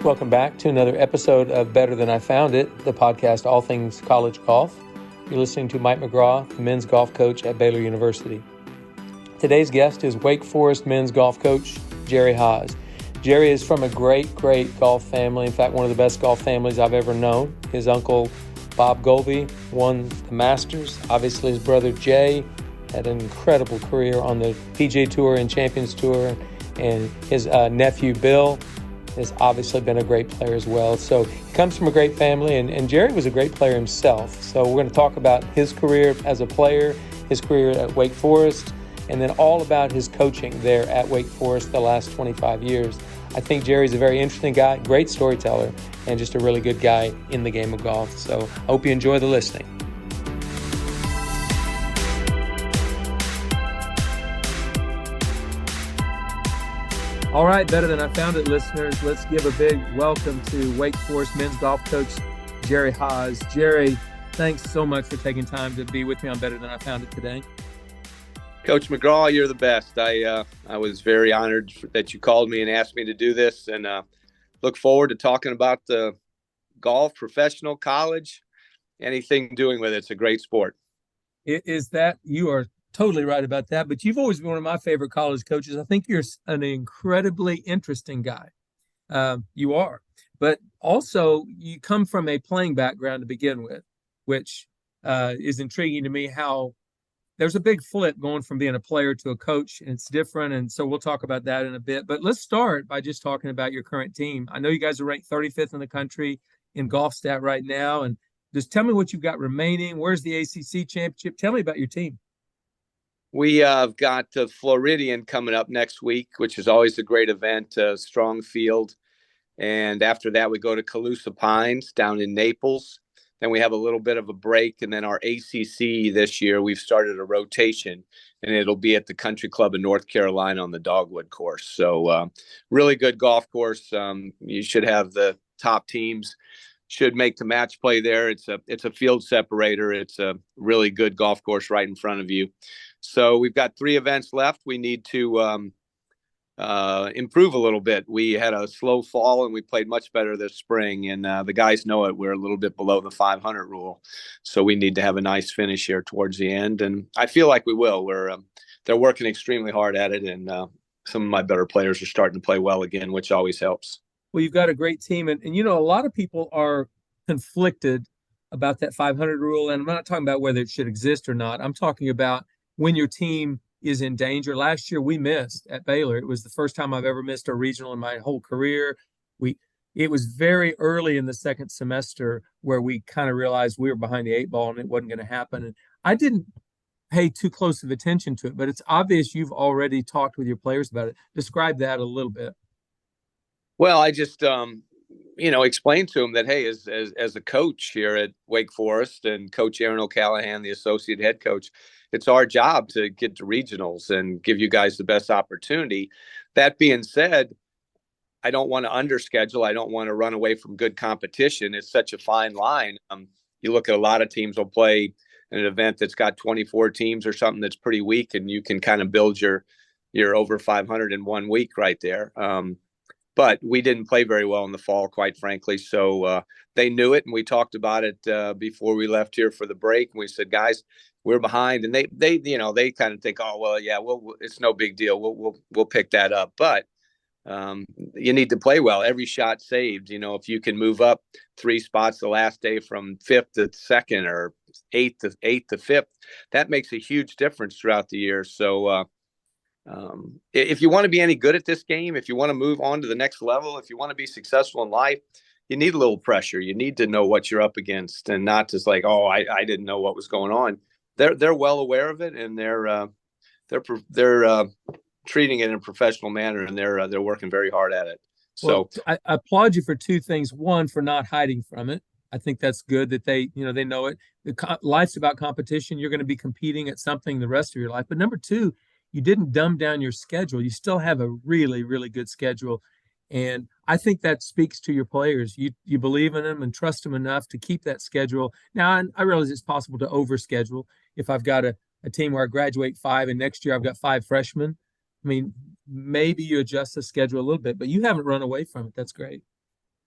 Welcome back to another episode of Better Than I Found It, the podcast all things college golf. You're listening to Mike McGraw, the men's golf coach at Baylor University. Today's guest is Wake Forest men's golf coach, Jerry Haas. Jerry is from a great golf family. In fact, one of the best golf families I've ever known. His uncle, Bob Golby, won the Masters. Obviously, his brother, Jay, had an incredible career on the PGA Tour and Champions Tour. And his nephew, Bill, has obviously been a great player as well. So he comes from a great family, and Jerry was a great player himself. So we're going to talk about his career as a player, his career at Wake Forest, and then all about his coaching there at Wake Forest the last 25 years. I think Jerry's a very interesting guy, great storyteller, and just a really good guy in the game of golf. So I hope you enjoy the listening. All right, Better Than I Found It listeners, let's give a big welcome to Wake Forest men's golf coach, Jerry Haas. Jerry, thanks so much for taking time to be with me on Better Than I Found It today. Coach McGraw, you're the best. I was very honored that you called me and asked me to do this, and look forward to talking about the golf, professional, college, anything doing with it. It's a great sport. Is that you are totally right about that, but you've always been one of my favorite college coaches. I think you're an incredibly interesting guy. You are, but also you come from a playing background to begin with, which is intriguing to me. How there's a big flip going from being a player to a coach, and it's different. And so we'll talk about that in a bit, but let's start by just talking about your current team. I know you guys are ranked 35th in the country in golf stat right now. And just tell me what you've got remaining. Where's the ACC championship? Tell me about your team. We have got Floridian coming up next week, which is always a great event, strong field. And after that, we go to Calusa Pines down in Naples. Then we have a little bit of a break. And then our ACC this year, we've started a rotation, and it'll be at the Country Club in North Carolina on the Dogwood course. So really good golf course. You should have the top teams should make the match play there. It's a field separator. It's a really good golf course right in front of you. So we've got 3 events left. We need to improve a little bit. We had a slow fall, and we played much better this spring. And the guys know it. We're a little bit below the 500 rule. So we need to have a nice finish here towards the end. And I feel like we will. They're working extremely hard at it. And some of my better players are starting to play well again, which always helps. Well, you've got a great team. And a lot of people are conflicted about that 500 rule. And I'm not talking about whether it should exist or not. I'm talking about when your team is in danger. Last year we missed at Baylor. It was the first time I've ever missed a regional in my whole career. It was very early in the second semester where we kind of realized we were behind the 8 ball and it wasn't going to happen. And I didn't pay too close of attention to it, but it's obvious you've already talked with your players about it. Describe that a little bit. Well, I just explained to them that, hey, as a coach here at Wake Forest and Coach Aaron O'Callahan, the associate head coach, it's our job to get to regionals and give you guys the best opportunity. That being said, I don't want to underschedule. I don't want to run away from good competition. It's such a fine line. You look at a lot of teams will play an event that's got 24 teams or something that's pretty weak, and you can kind of build your over 500 in 1 week right there. But we didn't play very well in the fall, quite frankly. So they knew it, and we talked about it before we left here for the break. And we said, guys, we're behind, and they kind of think, oh well, yeah, it's no big deal. We'll pick that up. But you need to play well. Every shot saved. If you can move up 3 spots the last day from 5th to 2nd or 8th to 5th, that makes a huge difference throughout the year. So if you want to be any good at this game, if you want to move on to the next level, if you want to be successful in life, you need a little pressure. You need to know what you're up against, and not just like, oh, I didn't know what was going on. They're well aware of it, and they're treating it in a professional manner, and they're working very hard at it. So I applaud you for 2 things. One, for not hiding from it. I think that's good that they know it. Life's about competition. You're going to be competing at something the rest of your life. But number 2, you didn't dumb down your schedule. You still have a really, really good schedule. And I think that speaks to your players. You believe in them and trust them enough to keep that schedule. Now, I realize it's possible to overschedule. If I've got a team where I graduate 5 and next year I've got 5 freshmen, I mean, maybe you adjust the schedule a little bit, but you haven't run away from it. That's great.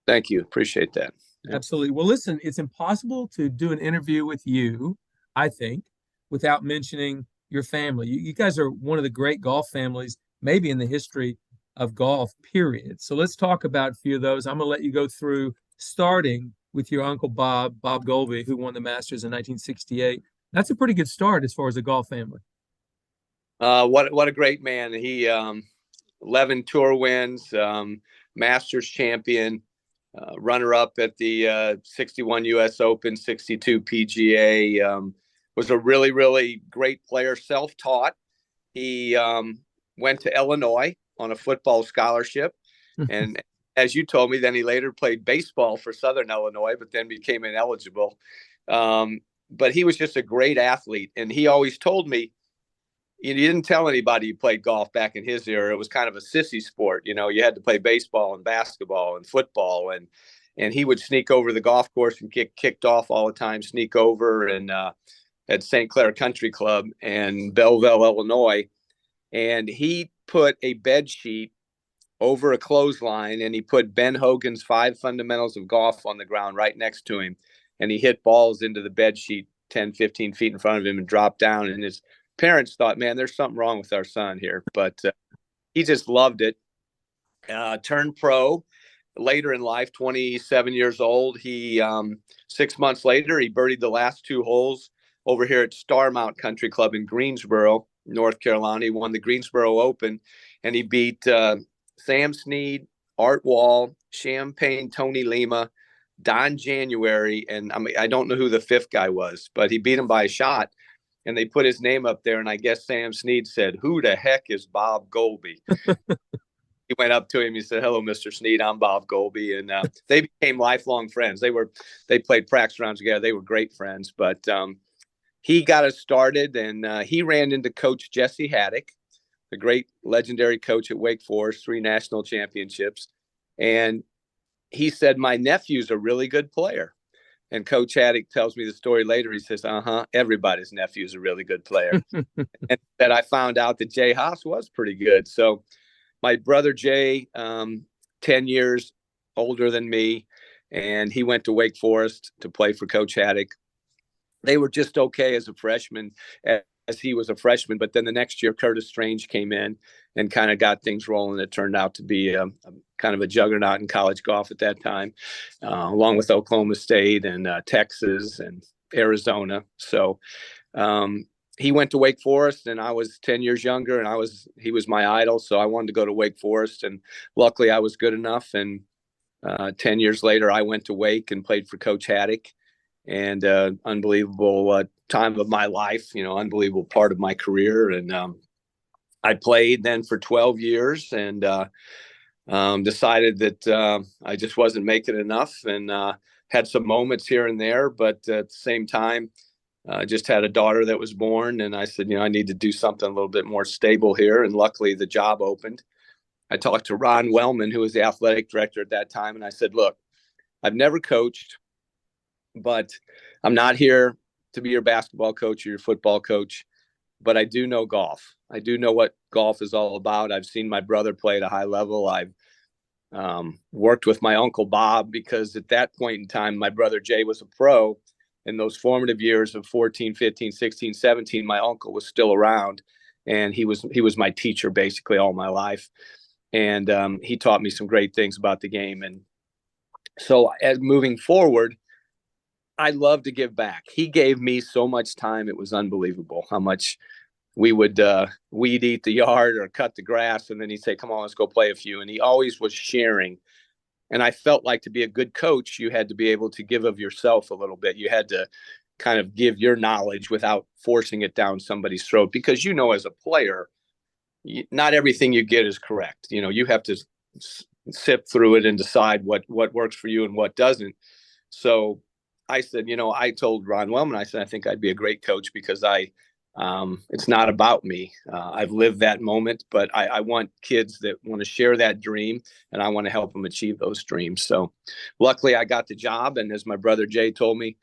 Thank you. Appreciate that. Yeah. Absolutely. Well, listen, it's impossible to do an interview with you, I think, without mentioning your family. You guys are one of the great golf families, maybe in the history of golf, period. So let's talk about a few of those. I'm going to let you go through, starting with your uncle Bob Golby, who won the Masters in 1968. That's a pretty good start as far as a golf family. What a great man. He 11 tour wins, Masters champion, runner-up at the 61 U.S. Open, 62 PGA. Was a really, really great player, self-taught. He went to Illinois on a football scholarship. And as you told me, then he later played baseball for Southern Illinois, but then became ineligible. But he was just a great athlete. And he always told me, you didn't tell anybody you played golf back in his era. It was kind of a sissy sport. You know, you had to play baseball and basketball and football. And he would sneak over the golf course and get kicked off all the time, sneak over and at St. Clair Country Club in Belleville, Illinois. And he put a bed sheet over a clothesline, and he put Ben Hogan's 5 Fundamentals of Golf on the ground right next to him. And he hit balls into the bed sheet 10, 15 feet in front of him and dropped down. And his parents thought, man, there's something wrong with our son here. But he just loved it. Turned pro later in life, 27 years old. He 6 months later, he birdied the last 2 holes over here at Starmount Country Club in Greensboro, North Carolina. He won the Greensboro Open, and he beat Sam Snead, Art Wall, Champagne Tony Lima, Don January, and I don't know who the 5th guy was, but he beat him by a shot. And they put his name up there, and I guess Sam Snead said, "Who the heck is Bob Golby?" He went up to him. He said, "Hello, Mr. Snead. I'm Bob Golby." And they became lifelong friends. They played practice rounds together. They were great friends. But he got us started, and he ran into Coach Jesse Haddock, the great legendary coach at Wake Forest, 3 national championships. And he said, "My nephew's a really good player." And Coach Haddock tells me the story later. He says, everybody's nephew is a really good player. And that I found out that Jerry Haas was pretty good. So my brother Jay, 10 years older than me, and he went to Wake Forest to play for Coach Haddock. They were just okay as a freshman, as he was a freshman. But then the next year, Curtis Strange came in and kind of got things rolling. It turned out to be a kind of a juggernaut in college golf at that time, along with Oklahoma State and Texas and Arizona. So he went to Wake Forest, and I was 10 years younger, and he was my idol. So I wanted to go to Wake Forest, and luckily I was good enough. And 10 years later, I went to Wake and played for Coach Haddock, and unbelievable time of my life, unbelievable part of my career. And I played then for 12 years and decided that I just wasn't making enough, and had some moments here and there. But at the same time, just had a daughter that was born, and I said, I need to do something a little bit more stable here. And luckily the job opened. I talked to Ron Wellman, who was the athletic director at that time. And I said, look, I've never coached, but I'm not here to be your basketball coach or your football coach, but I do know golf. I do know what golf is all about. I've seen my brother play at a high level. I've worked with my uncle Bob, because at that point in time, my brother Jay was a pro. In those formative years of 14, 15, 16, 17, my uncle was still around, and he was my teacher basically all my life. And he taught me some great things about the game. And so as moving forward, I love to give back. He gave me so much time. It was unbelievable how much we would weed eat the yard or cut the grass. And then he'd say, come on, let's go play a few. And he always was sharing. And I felt like to be a good coach, you had to be able to give of yourself a little bit. You had to kind of give your knowledge without forcing it down somebody's throat, because, as a player, not everything you get is correct. You have to sift through it and decide what works for you and what doesn't. So I said, I told Ron Wellman, I said, I think I'd be a great coach, because it's not about me. I've lived that moment, but I want kids that want to share that dream, and I want to help them achieve those dreams. So luckily I got the job. And as my brother Jay told me,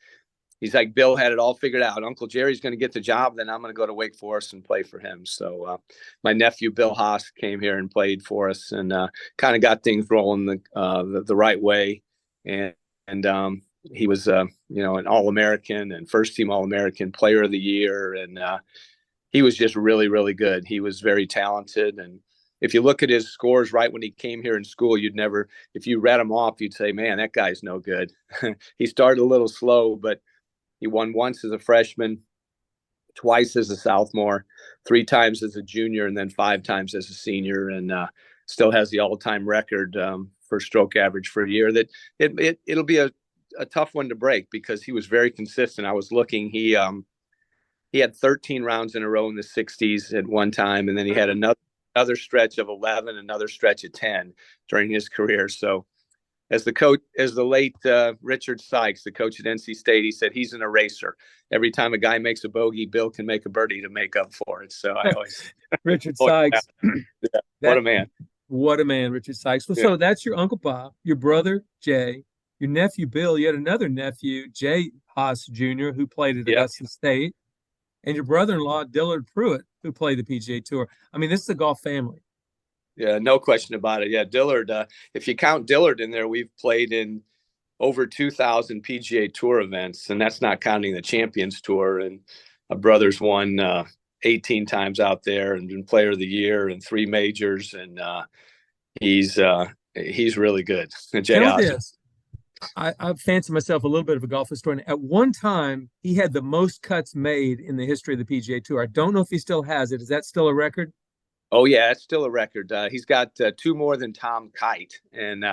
he's like, Bill had it all figured out. Uncle Jerry's going to get the job. Then I'm going to go to Wake Forest and play for him. So my nephew, Bill Haas, came here and played for us, and kind of got things rolling the right way. and he was an All-American and first team All-American, Player of the Year, and he was just really, really good. He was very talented, and if you look at his scores right when he came here in school, if you read him off, you'd say, man, that guy's no good. He started a little slow, but he won once as a freshman, twice as a sophomore, 3 times as a junior, and then 5 times as a senior, and still has the all-time record for stroke average for a year. That it'll be a tough one to break because he was very consistent. I was looking, he had 13 rounds in a row in the 60s at one time, and then he had another stretch of 11, another stretch of 10 during his career. So as the late Richard Sykes, the coach at NC State, he said he's an eraser. Every time a guy makes a bogey, Bill can make a birdie to make up for it. So I always Richard Sykes. Yeah, what a man. What a man, Richard Sykes. Well, Yeah. So that's your Uncle Bob, your brother, Jay, your nephew, Bill. You had another nephew, Jay Haas Jr., who played at Augusta State, and your brother-in-law, Dillard Pruitt, who played the PGA Tour. I mean, this is a golf family. Yeah, no question about it. Yeah, Dillard, if you count Dillard in there, we've played in over 2,000 PGA Tour events, and that's not counting the Champions Tour. And my brother's won 18 times out there and been Player of the Year and 3 majors, and he's really good. Tell me this. I fancy myself a little bit of a golf historian. At one time, he had the most cuts made in the history of the PGA Tour. I don't know if he still has it. Is that still a record? Oh, yeah, it's still a record. He's got 2 more than Tom Kite. And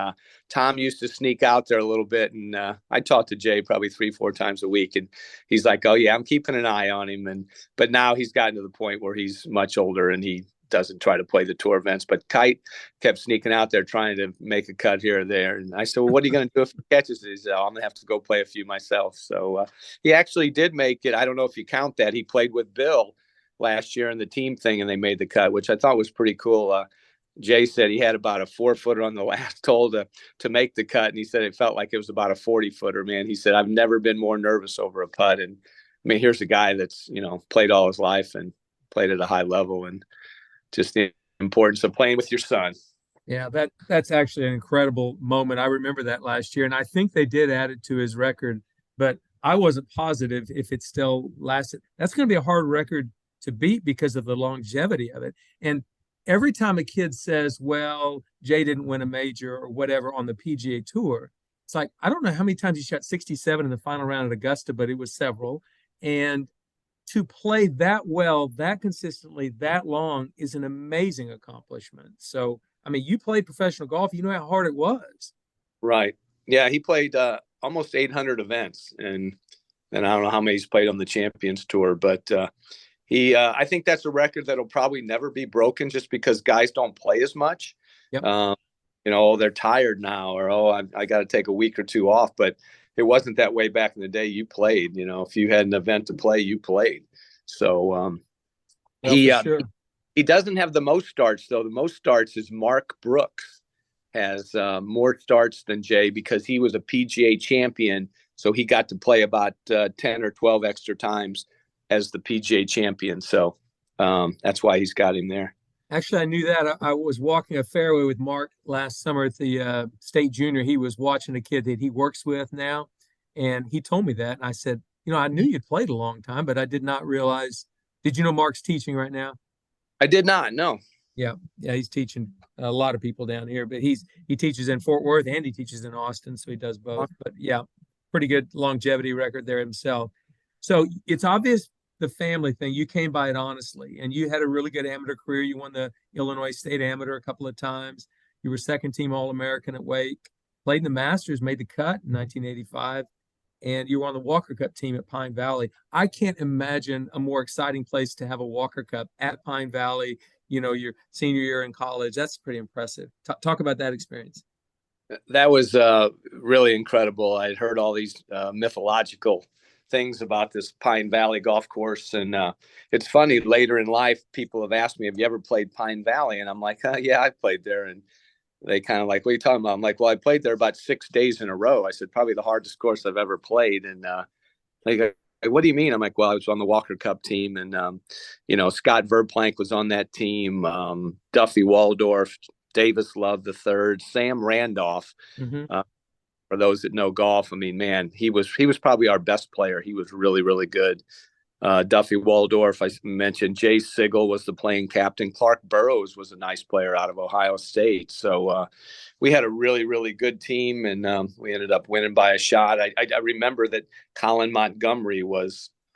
Tom used to sneak out there a little bit. And I talked to Jay probably 3-4 times a week. And he's like, oh, yeah, I'm keeping an eye on him. But now he's gotten to the point where he's much older and he doesn't try to play the tour events. But Kite kept sneaking out there trying to make a cut here or there. And I said, well, what are you going to do if he catches it? He said, oh, I'm going to have to go play a few myself. So he actually did make it. I don't know if you count that. He played with Bill last year in the team thing, and they made the cut, which I thought was pretty cool. Jay said he had about a 4-footer on the last hole to make the cut, and he said it felt like it was about a 40-footer. Man, he said, I've never been more nervous over a putt. And I mean, here's a guy that's played all his life and played at a high level, and just the importance of playing with your son. Yeah, that's actually an incredible moment. I remember that last year, and I think they did add it to his record, but I wasn't positive if it still lasted. That's going to be a hard record to beat because of the longevity of it. And every time a kid says, well, Jay didn't win a major or whatever on the PGA Tour, it's like, I don't know how many times he shot 67 in the final round at Augusta, but it was several. And to play that well, that consistently, that long is an amazing accomplishment. So, I mean, you played professional golf, you know how hard it was. Right. Yeah, he played almost 800 events, and I don't know how many he's played on the Champions Tour, but I think that's a record that'll probably never be broken just because guys don't play as much. Yep. They're tired now, or, I got to take a week or 2 off. But it wasn't that way back in the day. You played, if you had an event to play, you played. So Sure. He doesn't have the most starts, though. The most starts is Mark Brooks has more starts than Jay because he was a PGA champion. So he got to play about 10 or 12 extra times as the PGA champion. So that's why he's got him there. Actually, I knew that. I was walking a fairway with Mark last summer at the State Junior. He was watching a kid that he works with now, and he told me that. And I said, I knew you'd played a long time, but I did not realize. Did you know Mark's teaching right now? I did not, no. Yeah, he's teaching a lot of people down here, but he teaches in Fort Worth and he teaches in Austin, so he does both. But yeah, pretty good longevity record there himself. So it's obvious the family thing. You came by it honestly, and you had a really good amateur career. You won the Illinois State Amateur a couple of times. You were second team All-American at Wake, played in the Masters, made the cut in 1985, and you were on the Walker Cup team at Pine Valley. I can't imagine a more exciting place to have a Walker Cup at Pine Valley, your senior year in college. That's pretty impressive. Talk about that experience. That was really incredible. I'd heard all these mythological things about this Pine Valley golf course. And it's funny, later in life, people have asked me, have you ever played Pine Valley? And I'm like, yeah, I played there. And they kind of like, what are you talking about? I'm like, well, I played there about 6 days in a row. I said, probably the hardest course I've ever played. And they go, what do you mean? I'm like, well, I was on the Walker Cup team. And, Scott Verplank was on that team. Duffy Waldorf, Davis Love III, Sam Randolph, for those that know golf, I mean, man, he was probably our best player. He was really, really good. Duffy Waldorf, I mentioned. Jay Sigel was the playing captain. Clark Burrows was a nice player out of Ohio State. So we had a really, really good team, and we ended up winning by a shot. I remember that Colin Montgomery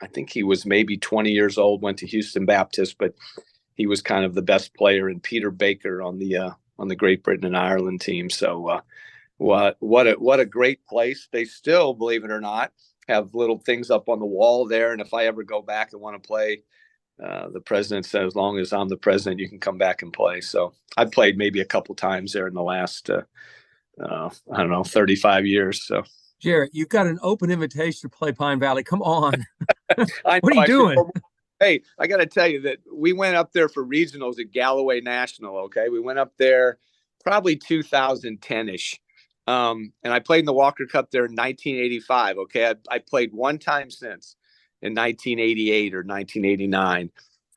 I think he was maybe 20 years old, went to Houston Baptist, but he was kind of the best player, and Peter Baker on the Great Britain and Ireland team. So what a great place. They still, believe it or not, have little things up on the wall there. And if I ever go back and want to play, the president said, as long as I'm the president, you can come back and play. So I played maybe a couple times there in the last, I don't know, 35 years. So Jerry, you've got an open invitation to play Pine Valley. Come on. I What are you doing? Hey, I got to tell you that we went up there for regionals at Galloway National. Okay. We went up there probably 2010-ish. And I played in the Walker Cup there in 1985. Okay. I played one time since in 1988 or 1989.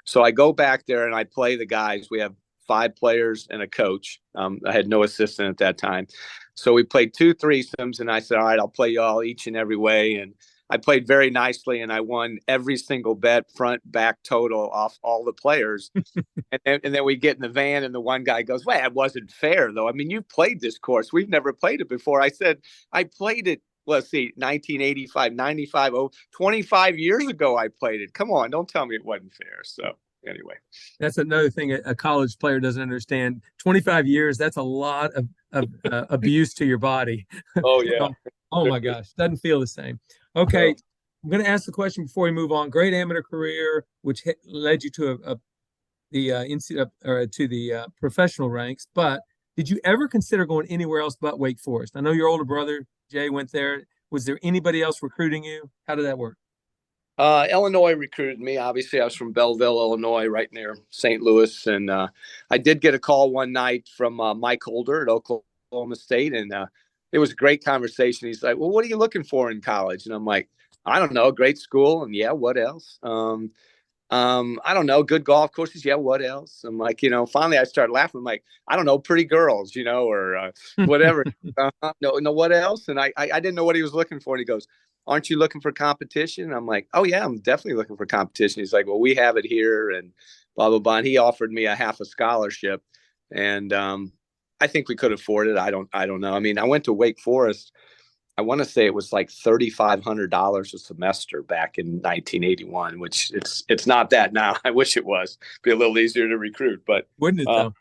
So I go back there and I play the guys. We have 5 players and a coach. I had no assistant at that time. So we played 2 threesomes, and I said, all right, I'll play you all each and every way. And I played very nicely, and I won every single bet, front, back, total off all the players. and then we get in the van, and the one guy goes, well, it wasn't fair, though. I mean, you played this course. We've never played it before. I said, I played it, let's see, 1985, 95, 25 years ago I played it. Come on, don't tell me it wasn't fair. So anyway. That's another thing a college player doesn't understand. 25 years, that's a lot of abuse to your body. Oh, yeah. Oh, my gosh. Doesn't feel the same. Okay. I'm going to ask the question before we move on. Great amateur career, which led you to the professional ranks. But did you ever consider going anywhere else but Wake Forest? I know your older brother, Jay, went there. Was there anybody else recruiting you? How did that work? Illinois recruited me. Obviously, I was from Belleville, Illinois, right near St. Louis. And I did get a call one night from Mike Holder at Oklahoma State. And it was a great conversation. He's like, well, what are you looking for in college? And I'm like, I don't know, great school. And yeah, what else? I don't know, good golf courses. Yeah, what else? I'm like, finally I started laughing. I'm like, I don't know, pretty girls, or whatever. No, what else? And I didn't know what he was looking for. And he goes, aren't you looking for competition? And I'm like, oh yeah, I'm definitely looking for competition. He's like, well, we have it here and blah, blah, blah. And he offered me a half a scholarship. And I think we could afford it. I don't know. I mean, I went to Wake Forest. I want to say it was like $3,500 a semester back in 1981, which it's not that now. I wish it was. Be a little easier to recruit, but wouldn't it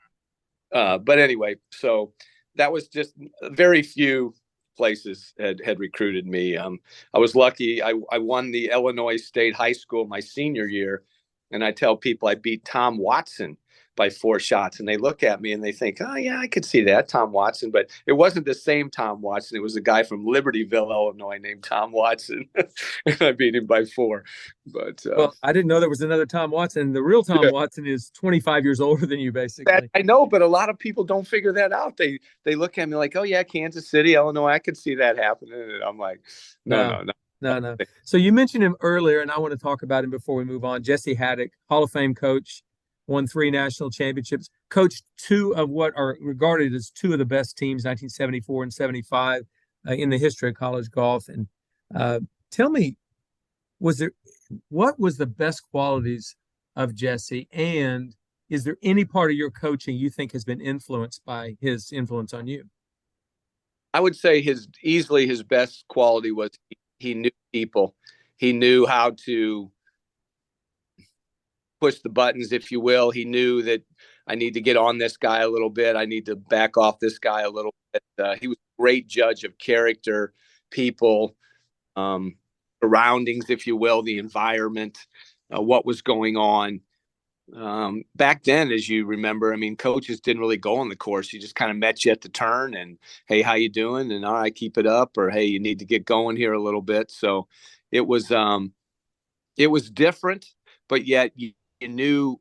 though? But anyway, so that was just very few places had recruited me. I was lucky. I won the Illinois State High School my senior year, and I tell people I beat Tom Watson by 4 shots, and they look at me and they think, oh yeah, I could see that, Tom Watson. But it wasn't the same Tom Watson. It was a guy from Libertyville, Illinois, named Tom Watson. And I beat him by 4. But well, I didn't know there was another Tom Watson. The real Tom Watson is 25 years older than you, basically. I know, but a lot of people don't figure that out. They look at me like, oh yeah, Kansas City, Illinois, I could see that happening. And I'm like, no. So you mentioned him earlier, and I want to talk about him before we move on. Jesse Haddock, Hall of Fame coach, won 3 national championships, coached 2 of what are regarded as 2 of the best teams, 1974 and 75, in the history of college golf. And tell me, what was the best qualities of Jesse? And is there any part of your coaching you think has been influenced by his influence on you? I would say easily his best quality was he knew people. He knew how to push the buttons, if you will. He knew that I need to get on this guy a little bit. I need to back off this guy a little bit. He was a great judge of character, people, surroundings, if you will, the environment, what was going on. Back then, as you remember, I mean, coaches didn't really go on the course. He just kind of met you at the turn and, hey, how you doing? And all right, keep it up. Or, hey, you need to get going here a little bit. So it was different, but yet you knew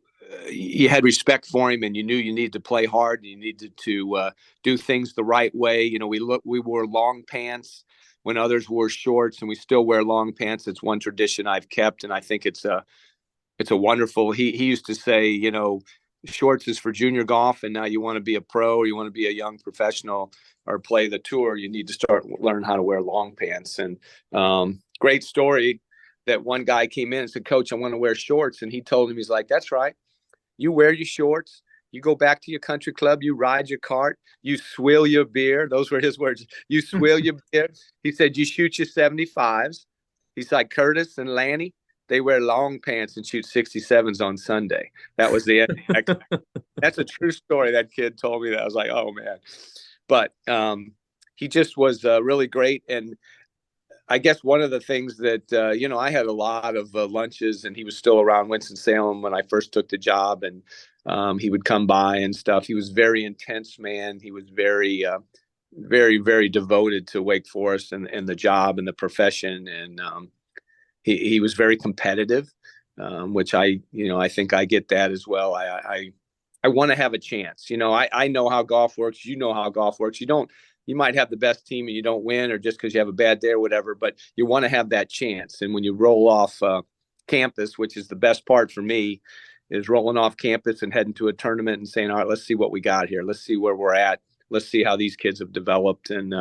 you had respect for him, and you knew you needed to play hard. And you needed to do things the right way. We wore long pants when others wore shorts, and we still wear long pants. It's one tradition I've kept, and I think it's a wonderful. He used to say, shorts is for junior golf, and now you want to be a pro or you want to be a young professional or play the tour, you need to learn how to wear long pants. And great story that one guy came in and said, "Coach, I want to wear shorts." And he told him, he's like, "That's right. You wear your shorts. You go back to your country club. You ride your cart. You swill your beer." Those were his words. "You swill your beer." He said, "You shoot your 75s." He's like, "Curtis and Lanny, they wear long pants and shoot 67s on Sunday." That was the end. That's a true story. That kid told me that. I was like, oh, man. But he just was really great. And I guess one of the things that, I had a lot of lunches, and he was still around Winston-Salem when I first took the job, and he would come by and stuff. He was very intense, man. He was very, very, very devoted to Wake Forest and the job and the profession. And he was very competitive, which I think I get that as well. I want to have a chance. I know how golf works. You know how golf works. You might have the best team and you don't win, or just because you have a bad day or whatever, but you want to have that chance. And when you roll off campus, which is the best part for me, is rolling off campus and heading to a tournament and saying, all right, let's see what we got here. Let's see where we're at. Let's see how these kids have developed. And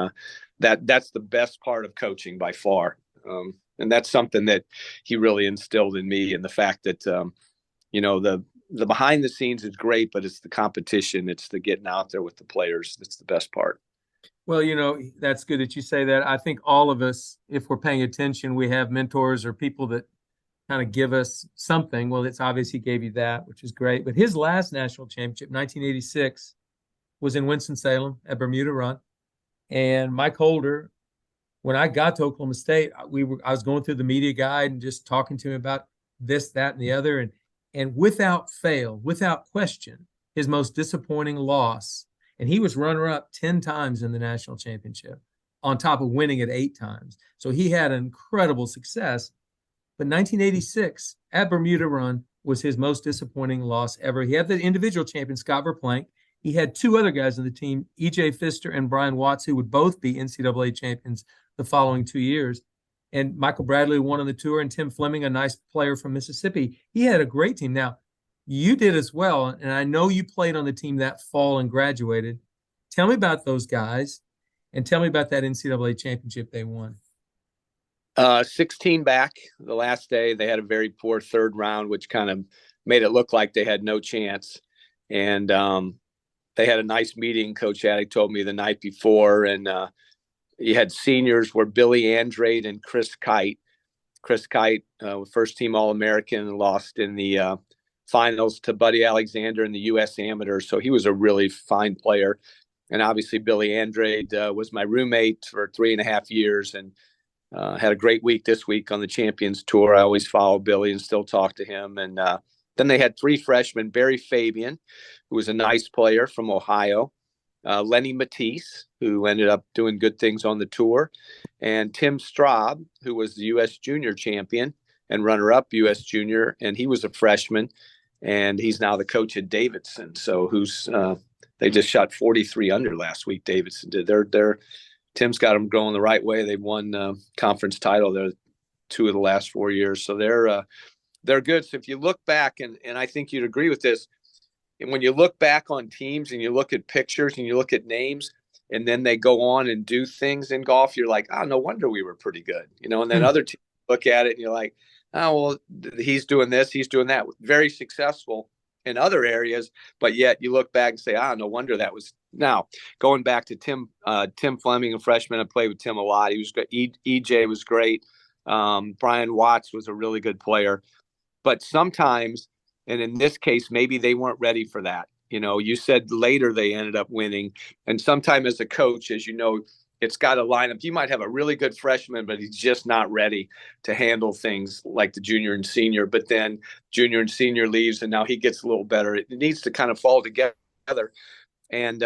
that's the best part of coaching by far. And that's something that he really instilled in me, and the fact that, the behind the scenes is great, but it's the competition. It's the getting out there with the players. That's the best part. Well, that's good that you say that. I think all of us, if we're paying attention, we have mentors or people that kind of give us something. Well, it's obvious he gave you that, which is great. But his last national championship, 1986, was in Winston-Salem at Bermuda Run. And Mike Holder, when I got to Oklahoma State, I was going through the media guide and just talking to him about this, that, and the other. And without fail, without question, his most disappointing loss. And he was runner-up 10 times in the national championship, on top of winning it 8 times. So he had incredible success. But 1986 at Bermuda Run was his most disappointing loss ever. He had the individual champion, Scott Verplank. He had 2 other guys on the team, E.J. Pfister and Brian Watts, who would both be NCAA champions the following 2 years. And Michael Bradley won on the tour, and Tim Fleming, a nice player from Mississippi. He had a great team. Now, you did as well, and I know you played on the team that fall and graduated. Tell me about those guys, and tell me about that NCAA championship they won. 16 back the last day. They had a very poor third round, which kind of made it look like they had no chance. And they had a nice meeting, Coach Haddock told me, the night before. And you had seniors were Billy Andrade and Chris Kite. Chris Kite, first team All-American, lost in the finals to Buddy Alexander in the U.S. Amateur. So he was a really fine player. And obviously Billy Andrade was my roommate for 3.5 years, and had a great week this week on the Champions Tour. I always follow Billy and still talk to him. And then they had 3 freshmen, Barry Fabian, who was a nice player from Ohio, Lenny Matisse, who ended up doing good things on the tour, and Tim Straub, who was the U.S. Junior champion and runner-up U.S. Junior, and he was a freshman, and he's now the coach at Davidson. So they just shot 43 under last week. Davidson did. Tim's got them going the right way. They've won conference title. They're 2 of the last 4 years, so they're good. So if you look back, and I think you'd agree with this, and when you look back on teams and you look at pictures and you look at names, and then they go on and do things in golf, you're like, oh, no wonder we were pretty good, And then other teams look at it and you're like, oh, well, he's doing this, he's doing that. Very successful in other areas, but yet you look back and say, no wonder that was. Now, going back to Tim Fleming, a freshman, I played with Tim a lot. He was good. EJ was great. Brian Watts was a really good player. But sometimes, and in this case, maybe they weren't ready for that. You said later they ended up winning. And sometimes as a coach, as you know, it's got to line up. You might have a really good freshman, but he's just not ready to handle things like the junior and senior. But then junior and senior leaves, and now he gets a little better. It needs to kind of fall together. And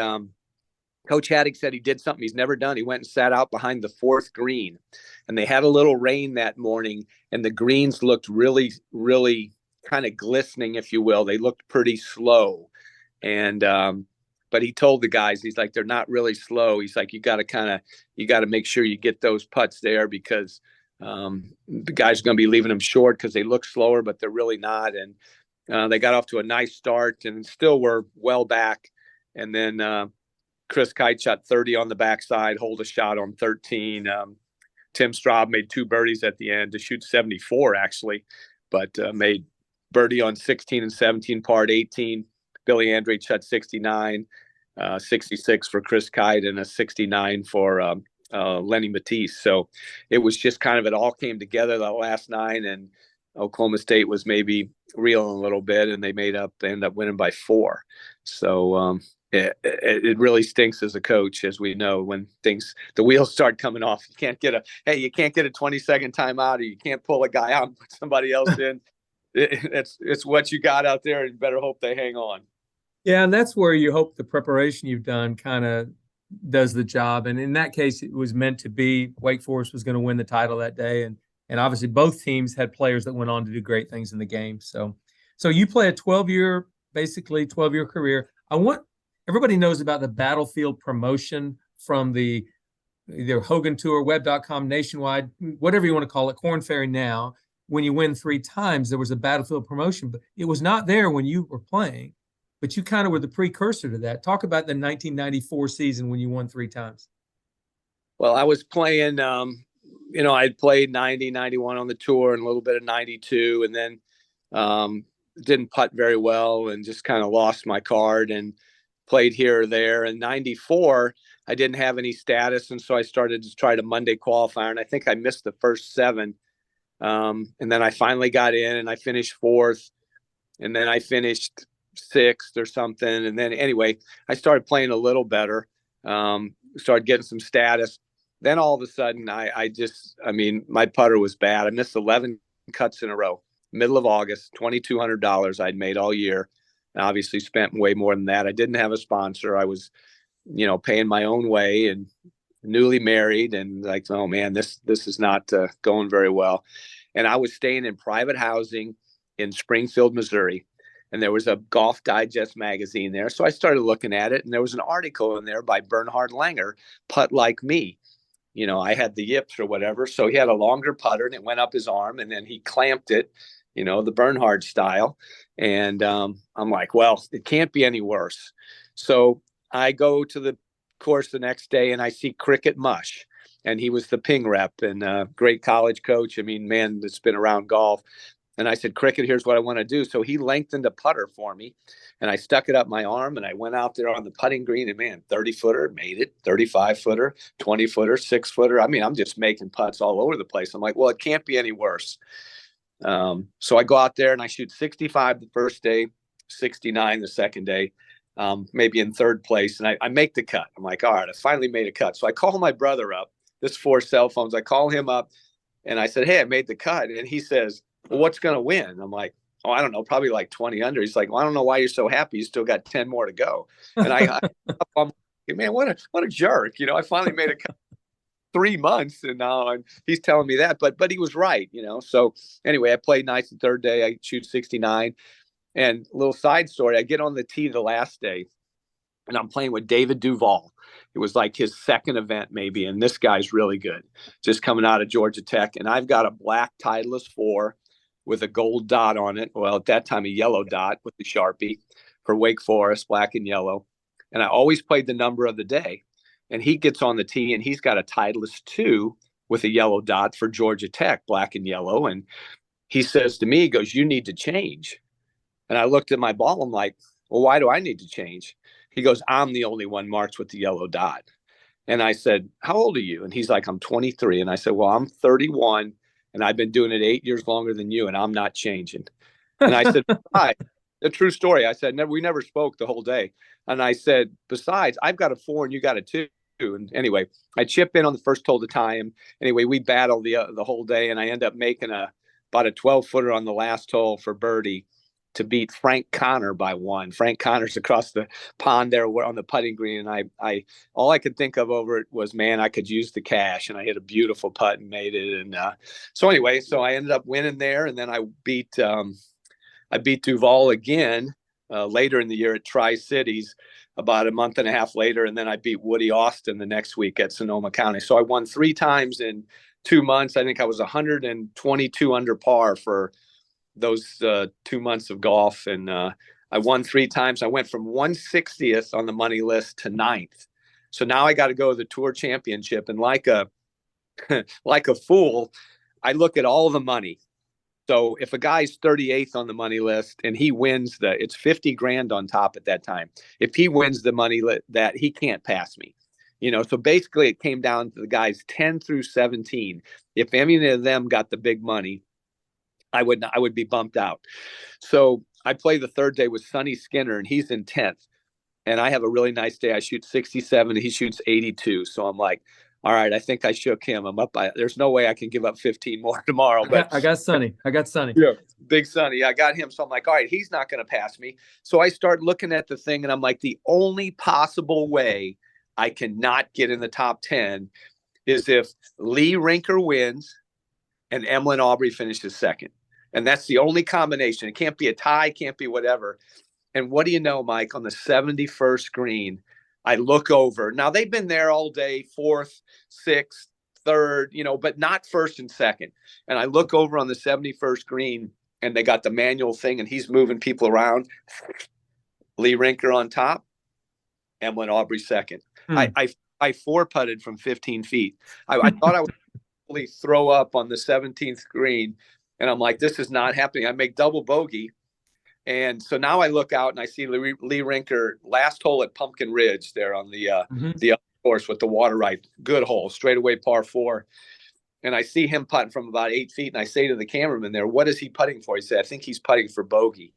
Coach Haddock said he did something he's never done. He went and sat out behind the 4th green, and they had a little rain that morning, and the greens looked really, really kind of glistening, if you will. They looked pretty slow. And but he told the guys, he's like, they're not really slow. He's like, you got to make sure you get those putts there, because the guys are going to be leaving them short because they look slower, but they're really not. They got off to a nice start and still were well back. And then Chris Kite shot 30 on the backside, hold a shot on 13. Tim Straub made 2 birdies at the end to shoot 74, actually, but made birdie on 16 and 17, par 18. Billy Andre shot 69, 66 for Chris Kite, and a 69 for Lenny Matisse. So it was just kind of, it all came together the last 9, and Oklahoma State was maybe reeling a little bit, and they ended up winning by 4. So it really stinks as a coach, as we know, when the wheels start coming off. You can't get a 20-second timeout, or you can't pull a guy out and put somebody else in. It's what you got out there, and you better hope they hang on. Yeah, and that's where you hope the preparation you've done kind of does the job. And in that case, it was meant to be. Wake Forest was going to win the title that day, and obviously both teams had players that went on to do great things in the game. So you play a 12-year career. Everybody knows about the Battlefield promotion from the either Hogan Tour, Web.com, Nationwide, whatever you want to call it, Korn Ferry now. When you win 3 times, there was a Battlefield promotion, but it was not there when you were playing. But you kind of were the precursor to that. Talk about the 1994 season when you won 3 times. Well, I was playing, I'd played 90, 91 on the tour and a little bit of 92, and then didn't putt very well and just kind of lost my card and played here or there. In 94, I didn't have any status, and so I started to try to Monday qualifier, and I think I missed the first 7. And then I finally got in, and I finished 4th, and then I finished 6th or something. And then anyway, I started playing a little better, started getting some status. Then all of a sudden, my putter was bad. I missed 11 cuts in a row. Middle of August, $2,200 I'd made all year. And obviously spent way more than that. I didn't have a sponsor. I was, paying my own way and newly married, and like, oh man, this is not going very well. And I was staying in private housing in Springfield, Missouri. And there was a Golf Digest magazine there. So I started looking at it, and there was an article in there by Bernhard Langer, Putt Like Me. I had the yips or whatever. So he had a longer putter, and it went up his arm, and then he clamped it, the Bernhard style. And I'm like, well, it can't be any worse. So I go to the course the next day, and I see Cricket Mush. And he was the ping rep and great college coach. I mean, man, that's been around golf. And I said, Cricket, here's what I want to do. So he lengthened a putter for me, and I stuck it up my arm, and I went out there on the putting green, and man, 30-footer, made it, 35-footer, 20-footer, 6-footer. I mean, I'm just making putts all over the place. I'm like, well, it can't be any worse. So I go out there and I shoot 65 the first day, 69 the second day, maybe in 3rd place. And I make the cut. I'm like, all right, I finally made a cut. So I call my brother up. There's 4 cell phones. I call him up, and I said, hey, I made the cut. And he says, well, what's going to win? I'm like, oh, I don't know, probably like 20 under. He's like, well, I don't know why you're so happy. You still got 10 more to go. And I'm like, man, what a jerk. I finally made a cut. 3 months, and now he's telling me that, but he was right, So anyway, I played nice the 3rd day. I shoot 69, and a little side story. I get on the tee the last day, and I'm playing with David Duval. It was like his 2nd event maybe, and this guy's really good, just coming out of Georgia Tech. And I've got a black Titleist 4 with a gold dot on it. Well, at that time, a yellow dot with the Sharpie for Wake Forest, black and yellow. And I always played the number of the day. And he gets on the tee, and he's got a Titleist 2 with a yellow dot for Georgia Tech, black and yellow. And he says to me, he goes, you need to change. And I looked at my ball. I'm like, well, why do I need to change? He goes, I'm the only one marked with the yellow dot. And I said, how old are you? And he's like, I'm 23. And I said, well, I'm 31, and I've been doing it 8 years longer than you, and I'm not changing. And I said, hi. A true story. I said, we never spoke the whole day. And I said, besides, I've got a 4 and you got a 2. And anyway, I chip in on the first hole to tie him. Anyway, we battled the whole day, and I end up making about a 12-footer on the last hole for birdie to beat Frank Connor by 1. Frank Connor's across the pond there on the putting green, and I all I could think of over it was, man, I could use the cash, and I hit a beautiful putt and made it. And so I ended up winning there, and then I beat Duval again later in the year at Tri-Cities, about a month and a half later. And then I beat Woody Austin the next week at Sonoma County. So I won 3 times in 2 months. I think I was 122 under par for those 2 months of golf, and I won 3 times. I went from 160th on the money list to 9th. So now I got to go to the Tour Championship, and like a like a fool, I look at all the money. So if a guy's 38th on the money list and he wins it's 50 grand on top at that time. If he wins the money that he can't pass me, so basically it came down to the guys 10 through 17. If any of them got the big money, I would be bumped out. So I play the third day with Sonny Skinner, and he's in 10th. And I have a really nice day. I shoot 67 and he shoots 82. So I'm like, all right, I think I shook him. I'm up there's no way I can give up 15 more tomorrow. But I got Sonny. Yeah, big Sonny. I got him. So I'm like, all right, he's not going to pass me. So I start looking at the thing, and I'm like, the only possible way I cannot get in the top 10 is if Lee Rinker wins and Emlyn Aubrey finishes second. And that's the only combination. It can't be a tie, can't be whatever. And what do you know, Mike, on the 71st green, I look over. Now, they've been there all day, 4th, 6th, 3rd, but not 1st and 2nd. And I look over on the 71st green, and they got the manual thing, and he's moving people around. Lee Rinker on top, Emlyn Aubrey second. I four-putted from 15 feet. I thought I would probably throw up on the 17th green, and I'm like, this is not happening. I make double bogey. And so now I look out and I see Lee Rinker last hole at Pumpkin Ridge there on the other course with the water right. Good hole, straightaway par 4. And I see him putting from about 8 feet. And I say to the cameraman there, what is he putting for? He said, I think he's putting for bogey.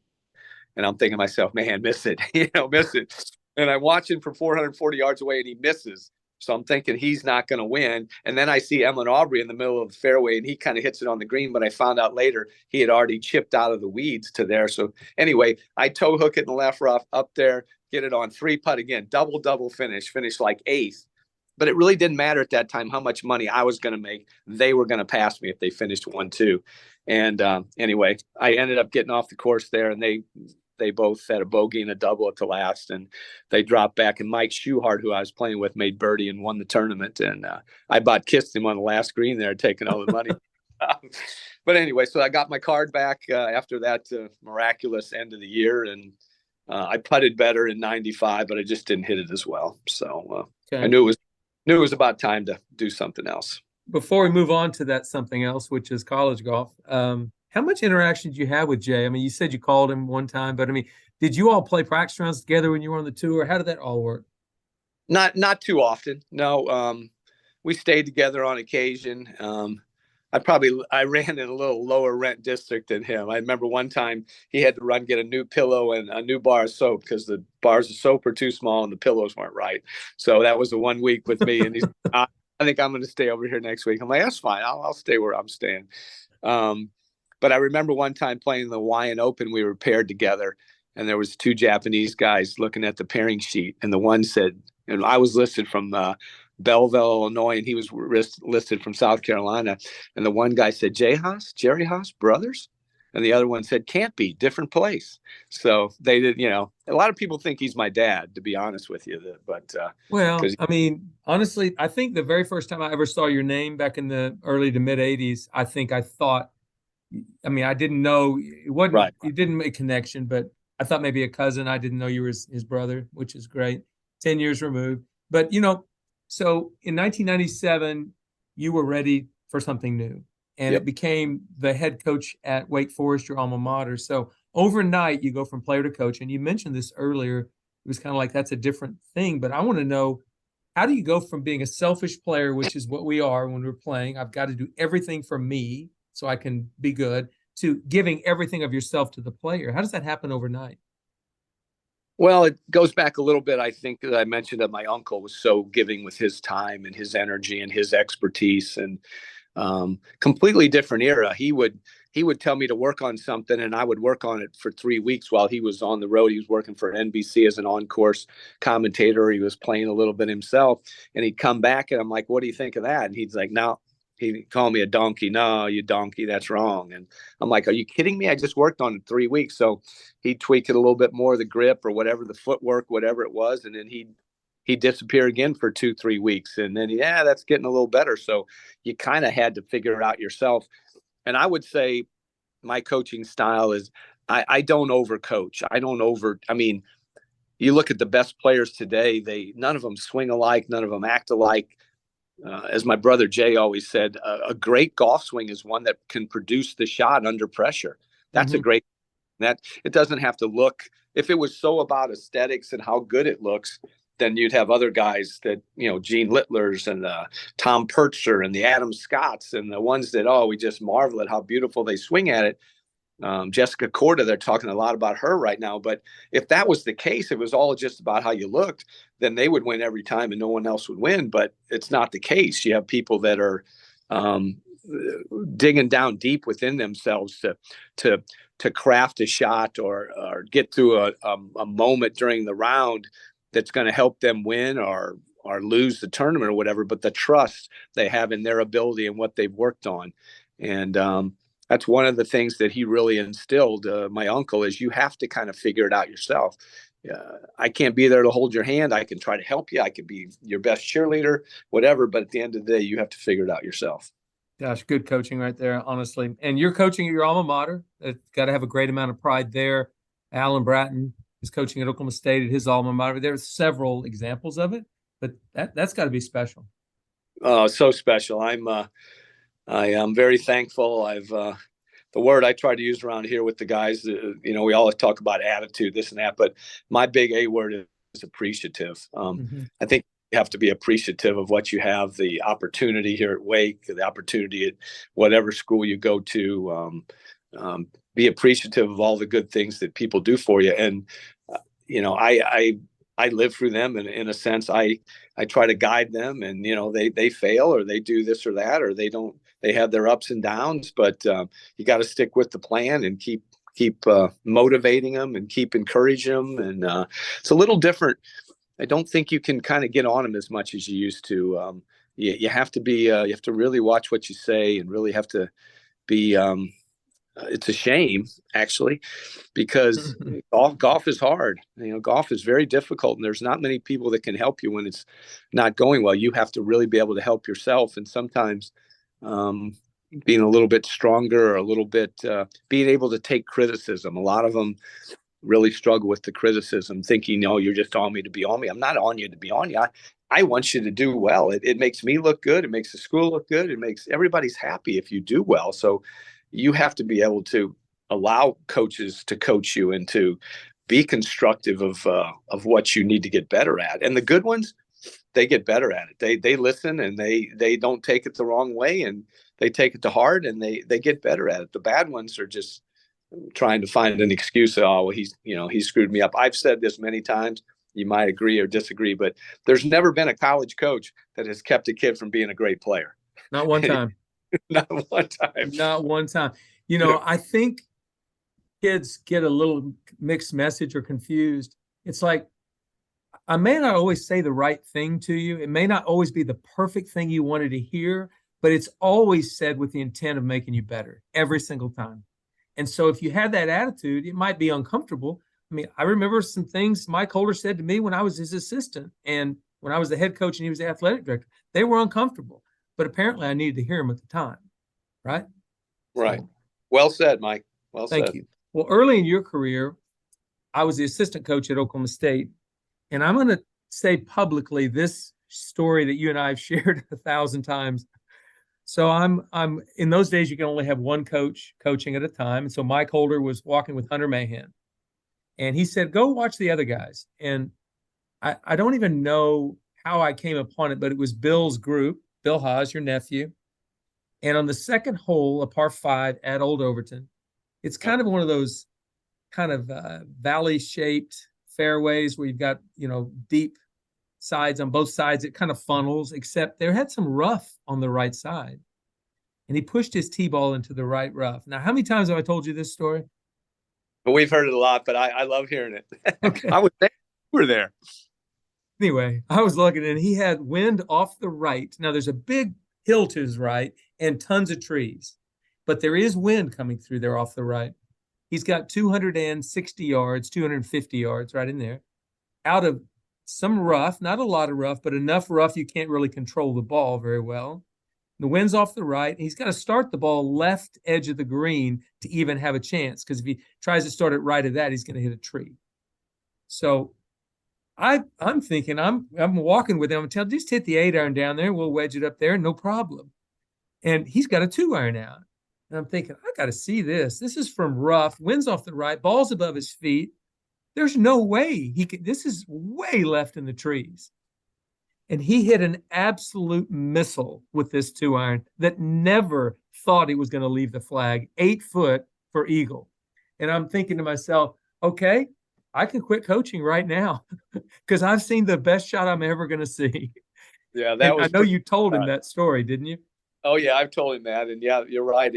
And I'm thinking to myself, man, miss it, miss it. And I'm watching from 440 yards away, and he misses. So I'm thinking he's not going to win. And then I see Emlyn Aubrey in the middle of the fairway, and he kind of hits it on the green. But I found out later he had already chipped out of the weeds to there. So anyway, I toe hook it in the left rough up there, get it on 3-putt again, double finish like 8th. But it really didn't matter at that time how much money I was going to make. They were going to pass me if they finished 1-2. And anyway, I ended up getting off the course there, and they both had a bogey and a double at the last, and they dropped back. And Mike Schuhart, who I was playing with, made birdie and won the tournament. And I kissed him on the last green there, taking all the money. But anyway, so I got my card back after that miraculous end of the year, and I putted better in 95, but I just didn't hit it as well. So I knew it was about time to do something else. Before we move on to that something else, which is college golf, how much interaction did you have with Jay? I mean, you said you called him one time, but I mean, did you all play practice rounds together when you were on the tour? How did that all work? Not too often. No. We stayed together on occasion. I ran in a little lower rent district than him. I remember one time he had to get a new pillow and a new bar of soap because the bars of soap were too small and the pillows weren't right. So that was the 1 week with me. And he's, I think I'm going to stay over here next week. I'm like, that's fine. I'll stay where I'm staying. But I remember one time playing the Hawaiian Open, we were paired together, and there was 2 Japanese guys looking at the pairing sheet. And the one said, and I was listed from Belleville, Illinois, and he was listed from South Carolina. And the one guy said, Jerry Haas, brothers? And the other one said, can't be, different place. So they did, a lot of people think he's my dad, to be honest with you. But well, I mean, honestly, I think the very first time I ever saw your name back in the early to mid 80s, I didn't know it wasn't, right. You didn't make a connection, but I thought maybe a cousin. I didn't know you were his brother, which is great. 10 years removed. But, so in 1997, you were ready for something new, and It became the head coach at Wake Forest, your alma mater. So overnight, you go from player to coach. And you mentioned this earlier. It was kind of like that's a different thing. But I want to know, how do you go from being a selfish player, which is what we are when we're playing, I've got to do everything for me so I can be good, to giving everything of yourself to the player? How does that happen overnight? Well, it goes back a little bit. I think that I mentioned that my uncle was so giving with his time and his energy and his expertise, and completely different era. He would tell me to work on something, and I would work on it for 3 weeks while he was on the road. He was working for NBC as an on-course commentator. He was playing a little bit himself, and he'd come back, and I'm like, what do you think of that? And he's like, no. He'd call me a donkey. No, you donkey, that's wrong. And I'm like, are you kidding me? I just worked on it 3 weeks. So he'd tweak it a little bit more, the grip or whatever, the footwork, whatever it was. And then he'd disappear again for 2-3 weeks. And then, that's getting a little better. So you kind of had to figure it out yourself. And I would say my coaching style is I don't overcoach. I mean, you look at the best players today, none of them swing alike, none of them act alike. As my brother Jay always said, a great golf swing is one that can produce the shot under pressure. That's a great, that it doesn't have to look, if it was so about aesthetics and how good it looks, then you'd have other guys that, Gene Littlers and Tom Percher and the Adam Scotts and the ones that, we just marvel at how beautiful they swing at it. Jessica Korda, they're talking a lot about her right now. But if that was the case, it was all just about how you looked, then they would win every time and no one else would win. But it's not the case. You have people that are digging down deep within themselves to craft a shot or get through a moment during the round that's going to help them win or lose the tournament or whatever. But the trust they have in their ability and what they've worked on. And that's one of the things that he really instilled, my uncle, is you have to kind of figure it out yourself. I can't be there to hold your hand. I can try to help you. I can be your best cheerleader, whatever. But at the end of the day, you have to figure it out yourself. Gosh, good coaching right there, honestly. And you're coaching at your alma mater. It's got to have a great amount of pride there. Alan Bratton is coaching at Oklahoma State at his alma mater. There are several examples of it, but that's got to be special. Oh, so special. I am very thankful. The word I try to use around here with the guys, we always talk about attitude, this and that, but my big A word is appreciative. I think you have to be appreciative of what you have, the opportunity here at Wake, the opportunity at whatever school you go to, be appreciative of all the good things that people do for you. And, I live through them, and in a sense, I try to guide them, and they fail or they do this or that, or they have their ups and downs, but you got to stick with the plan and keep motivating them and keep encouraging them. And it's a little different. I don't think you can kind of get on them as much as you used to. You have to be you have to really watch what you say and really have to be. It's a shame, actually, because golf is hard. Golf is very difficult, and there's not many people that can help you when it's not going well. You have to really be able to help yourself, and sometimes being a little bit stronger, or a little bit being able to take criticism. A lot of them really struggle with the criticism, thinking, "No, you're just on me to be on me." I'm not on you to be on you. I want you to do well. It makes me look good. It makes the school look good. It makes everybody's happy if you do well. So you have to be able to allow coaches to coach you and to be constructive of what you need to get better at. And the good ones, they get better at it. They listen, and they don't take it the wrong way, and they take it to heart, and they get better at it. The bad ones are just trying to find an excuse. Oh, well, he screwed me up. I've said this many times. You might agree or disagree, but there's never been a college coach that has kept a kid from being a great player. Not one time. Not one time. Not one time. I think kids get a little mixed message or confused. It's like, I may not always say the right thing to you. It may not always be the perfect thing you wanted to hear, but it's always said with the intent of making you better every single time. And so if you have that attitude, it might be uncomfortable. I mean, I remember some things Mike Holder said to me when I was his assistant, and when I was the head coach and he was the athletic director. They were uncomfortable. But apparently I needed to hear him at the time, right? Right. Well said, Mike. Well said. Thank you. Well, early in your career, I was the assistant coach at Oklahoma State, and I'm going to say publicly this story that you and I have shared 1,000 times. So I'm in those days, you can only have one coach coaching at a time. And so Mike Holder was walking with Hunter Mahan, and he said, "Go watch the other guys." And I don't even know how I came upon it, but it was Bill's group. Bill Haas, your nephew. And on the second hole, a par 5 at Old Overton, it's kind of one of those kind of valley-shaped fairways where you've got, deep sides on both sides. It kind of funnels, except there had some rough on the right side. And he pushed his tee ball into the right rough. Now, how many times have I told you this story? But we've heard it a lot, but I love hearing it. Okay. I was there. You were there. Anyway, I was looking, and he had wind off the right. Now, there's a big hill to his right and tons of trees, but there is wind coming through there off the right. He's got 260 yards, 250 yards right in there, out of some rough, not a lot of rough, but enough rough you can't really control the ball very well. The wind's off the right. And he's got to start the ball left edge of the green to even have a chance. Because if he tries to start it right at that, he's going to hit a tree. So I'm thinking, I'm walking with him. I'm telling, just hit the 8-iron down there. We'll wedge it up there, no problem. And he's got a 2-iron out. And I'm thinking, I got to see this. This is from rough, wind's off the right, ball's above his feet. There's no way he could. This is way left in the trees. And he hit an absolute missile with this 2-iron that never thought he was going to leave the flag. 8 foot for eagle. And I'm thinking to myself, okay, I can quit coaching right now because I've seen the best shot I'm ever going to see. Yeah, that was. I know you told him that story, didn't you? Oh yeah, I've told him that, and yeah, you're right.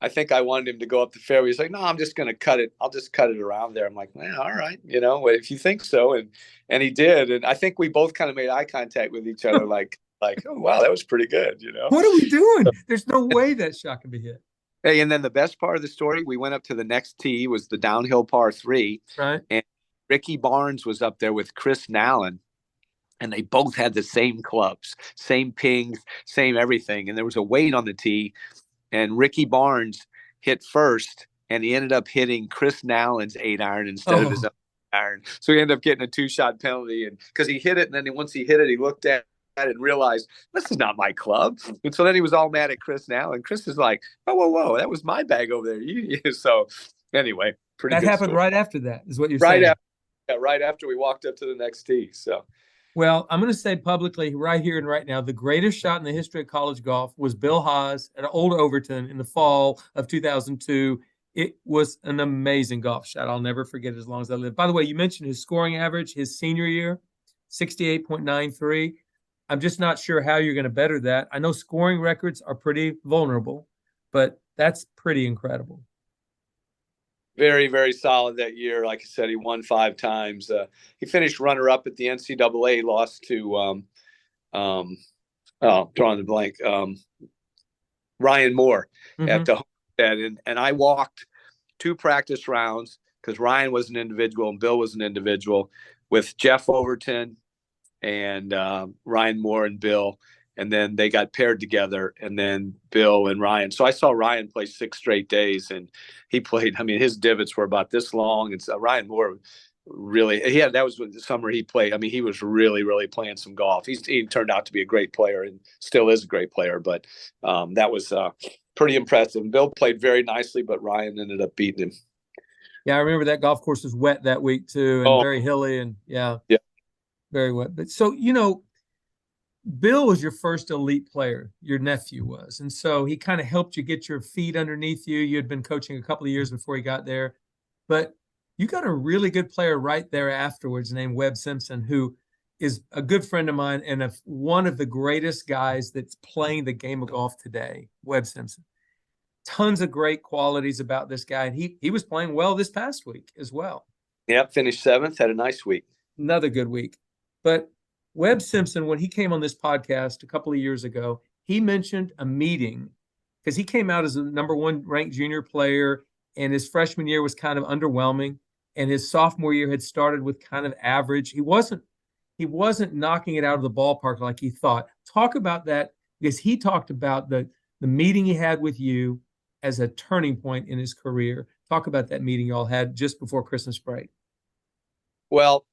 I think I wanted him to go up the fairway. He's like, no, I'm just going to cut it. I'll just cut it around there. I'm like, well, all right, if you think so, and he did, and I think we both kind of made eye contact with each other, like, oh wow, that was pretty good, What are we doing? There's no way that shot can be hit. Hey, and then the best part of the story, we went up to the next tee, was the downhill par 3. Right. And Ricky Barnes was up there with Chris Nallen, and they both had the same clubs, same pings, same everything. And there was a weight on the tee, and Ricky Barnes hit first, and he ended up hitting Chris Nallen's 8-iron instead of his own iron. So he ended up getting a 2-shot penalty, and because he hit it, and then once he hit it, he looked at and realized this is not my club. And so then he was all mad at Chris now, and Chris is like, whoa, that was my bag over there. So anyway, pretty that good happened story. Right after that is what you're saying. Right after we walked up to the next tee. So well, I'm going to say publicly right here and right now, the greatest shot in the history of college golf was Bill Haas at Old Overton in the fall of 2002. It was an amazing golf shot. I'll never forget it as long as I live. By the way, you mentioned his scoring average, his senior year, 68.93. I'm just not sure how you're going to better that. I know scoring records are pretty vulnerable, but that's pretty incredible. Very, very solid that year. Like I said, he won 5 times. He finished runner-up at the NCAA, lost to, drawing the blank, Ryan Moore at the Homestead. And I walked 2 practice rounds because Ryan was an individual and Bill was an individual with Jeff Overton and Ryan Moore and Bill, and then they got paired together, and then Bill and Ryan. So I saw Ryan play 6 straight days, and he played. I mean, his divots were about this long, and so Ryan Moore really, that was the summer he played. I mean, he was really, really playing some golf. He turned out to be a great player and still is a great player, but that was pretty impressive. Bill played very nicely, but Ryan ended up beating him. Yeah, I remember that golf course was wet that week too, and very hilly, and yeah. Very wet. But so, Bill was your first elite player, your nephew was. And so he kind of helped you get your feet underneath you. You had been coaching a couple of years before he got there. But you got a really good player right there afterwards named Webb Simpson, who is a good friend of mine and one of the greatest guys that's playing the game of golf today, Webb Simpson. Tons of great qualities about this guy. And he was playing well this past week as well. Yep, finished 7th, had a nice week. Another good week. But Webb Simpson, when he came on this podcast a couple of years ago, he mentioned a meeting because he came out as a number 1 ranked junior player, and his freshman year was kind of underwhelming, and his sophomore year had started with kind of average. He wasn't knocking it out of the ballpark like he thought. Talk about that, because he talked about the meeting he had with you as a turning point in his career. Talk about that meeting y'all had just before Christmas break. Well,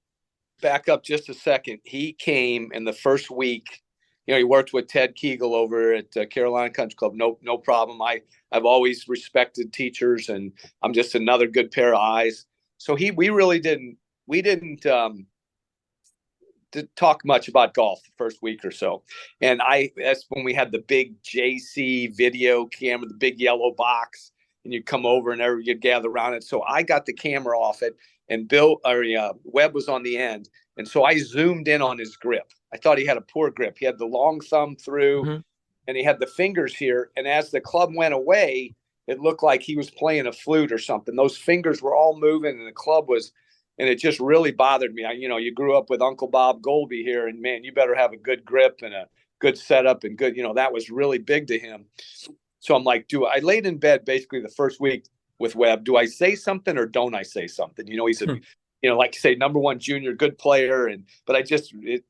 back up just a second. He came in the first week. He worked with Ted Kegel over at Carolina Country Club. No problem. I've always respected teachers, and I'm just another good pair of eyes. So we didn't talk much about golf the first week or so. And that's when we had the big JC video camera, the big yellow box, and you'd come over and you'd gather around it. So I got the camera off it, and Webb was on the end. And so I zoomed in on his grip. I thought he had a poor grip. He had the long thumb through, and he had the fingers here. And as the club went away, it looked like he was playing a flute or something. Those fingers were all moving, and the club was, and it just really bothered me. You grew up with Uncle Bob Golby here, and man, you better have a good grip and a good setup and good, that was really big to him. So I'm like, I laid in bed basically the first week with Webb. Do I say something or don't I say something? He said, like you say, number one junior, good player. But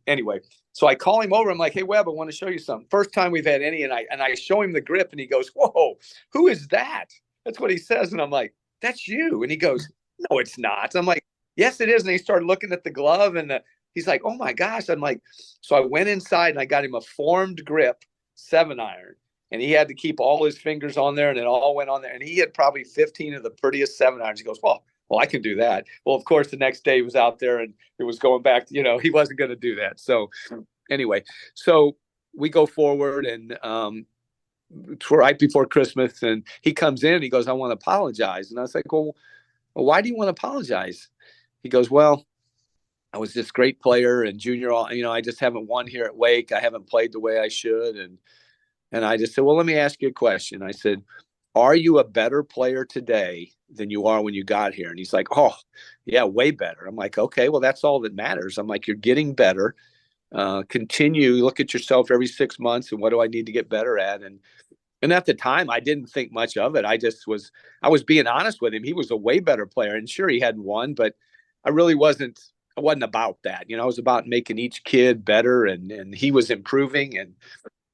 anyway. So I call him over. I'm like, hey, Webb, I want to show you something. First time we've had any. And I show him the grip and he goes, whoa, who is that? That's what he says. And I'm like, that's you. And he goes, no, it's not. I'm like, yes, it is. And he started looking at the glove and he's like, oh my gosh. I'm like, so I went inside and I got him a formed grip 7-iron. And he had to keep all his fingers on there and it all went on there. And he had probably 15 of the prettiest 7-irons. He goes, well, I can do that. Well, of course, the next day he was out there and it was going back, he wasn't going to do that. So anyway, so we go forward and right before Christmas and he comes in and he goes, I want to apologize. And I was like, well, why do you want to apologize? He goes, well, I was this great player and junior, I just haven't won here at Wake. I haven't played the way I should. And I just said, well, let me ask you a question. I said, are you a better player today than you are when you got here? And he's like, oh, yeah, way better. I'm like, okay, well, that's all that matters. I'm like, you're getting better. Continue, look at yourself every 6 months and what do I need to get better at? And at the time, I didn't think much of it. I was being honest with him. He was a way better player. And sure, he hadn't won, but I wasn't about that. I was about making each kid better and he was improving. And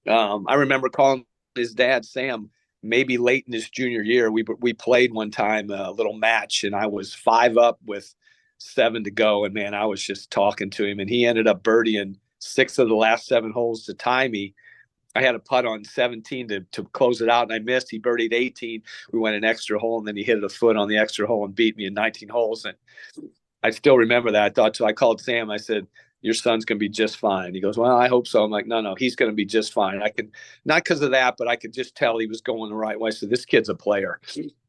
I remember calling his dad, Sam, maybe late in his junior year. We played one time a little match and I was 5 up with 7 to go. And man, I was just talking to him and he ended up birdieing 6 of the last 7 holes to tie me. I had a putt on 17 to close it out and I missed. He birdied 18. We went an extra hole and then he hit it a foot on the extra hole and beat me in 19 holes. And I still remember that. So I called Sam. I said, your son's going to be just fine. He goes, well, I hope so. I'm like, no, he's going to be just fine. I could, not because of that, but I could just tell he was going the right way. So this kid's a player.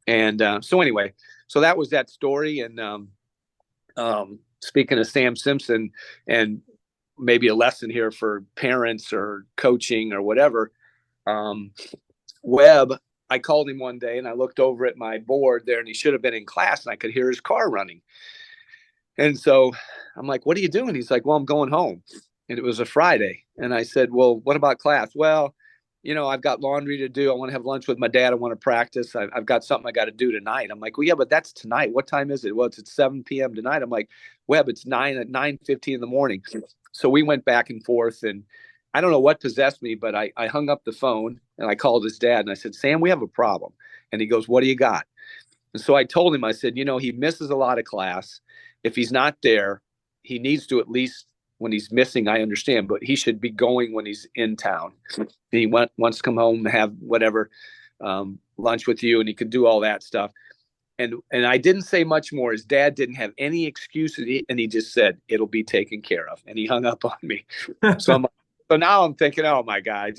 And so anyway, so that was that story. And speaking of Sam Simpson and maybe a lesson here for parents or coaching or whatever, Webb, I called him one day and I looked over at my board there and he should have been in class and I could hear his car running. And so I'm like, what are you doing? He's like, well, I'm going home. And it was a Friday. And I said, well, what about class? Well, I've got laundry to do. I want to have lunch with my dad. I want to practice. I've got something I got to do tonight. I'm like, well, yeah, but that's tonight. What time is it? Well, it's at 7 p.m. tonight. I'm like, Webb, it's 9:15 in the morning. So we went back and forth and I don't know what possessed me, but I hung up the phone and I called his dad and I said, Sam, we have a problem. And he goes, what do you got? And so I told him, I said, he misses a lot of class. If he's not there, he needs to, at least when he's missing, I understand, but he should be going when he's in town. And he wants to come home and have whatever, lunch with you, and he could do all that stuff. And I didn't say much more. His dad didn't have any excuses, and he just said, it'll be taken care of. And he hung up on me. So now I'm thinking, oh my God,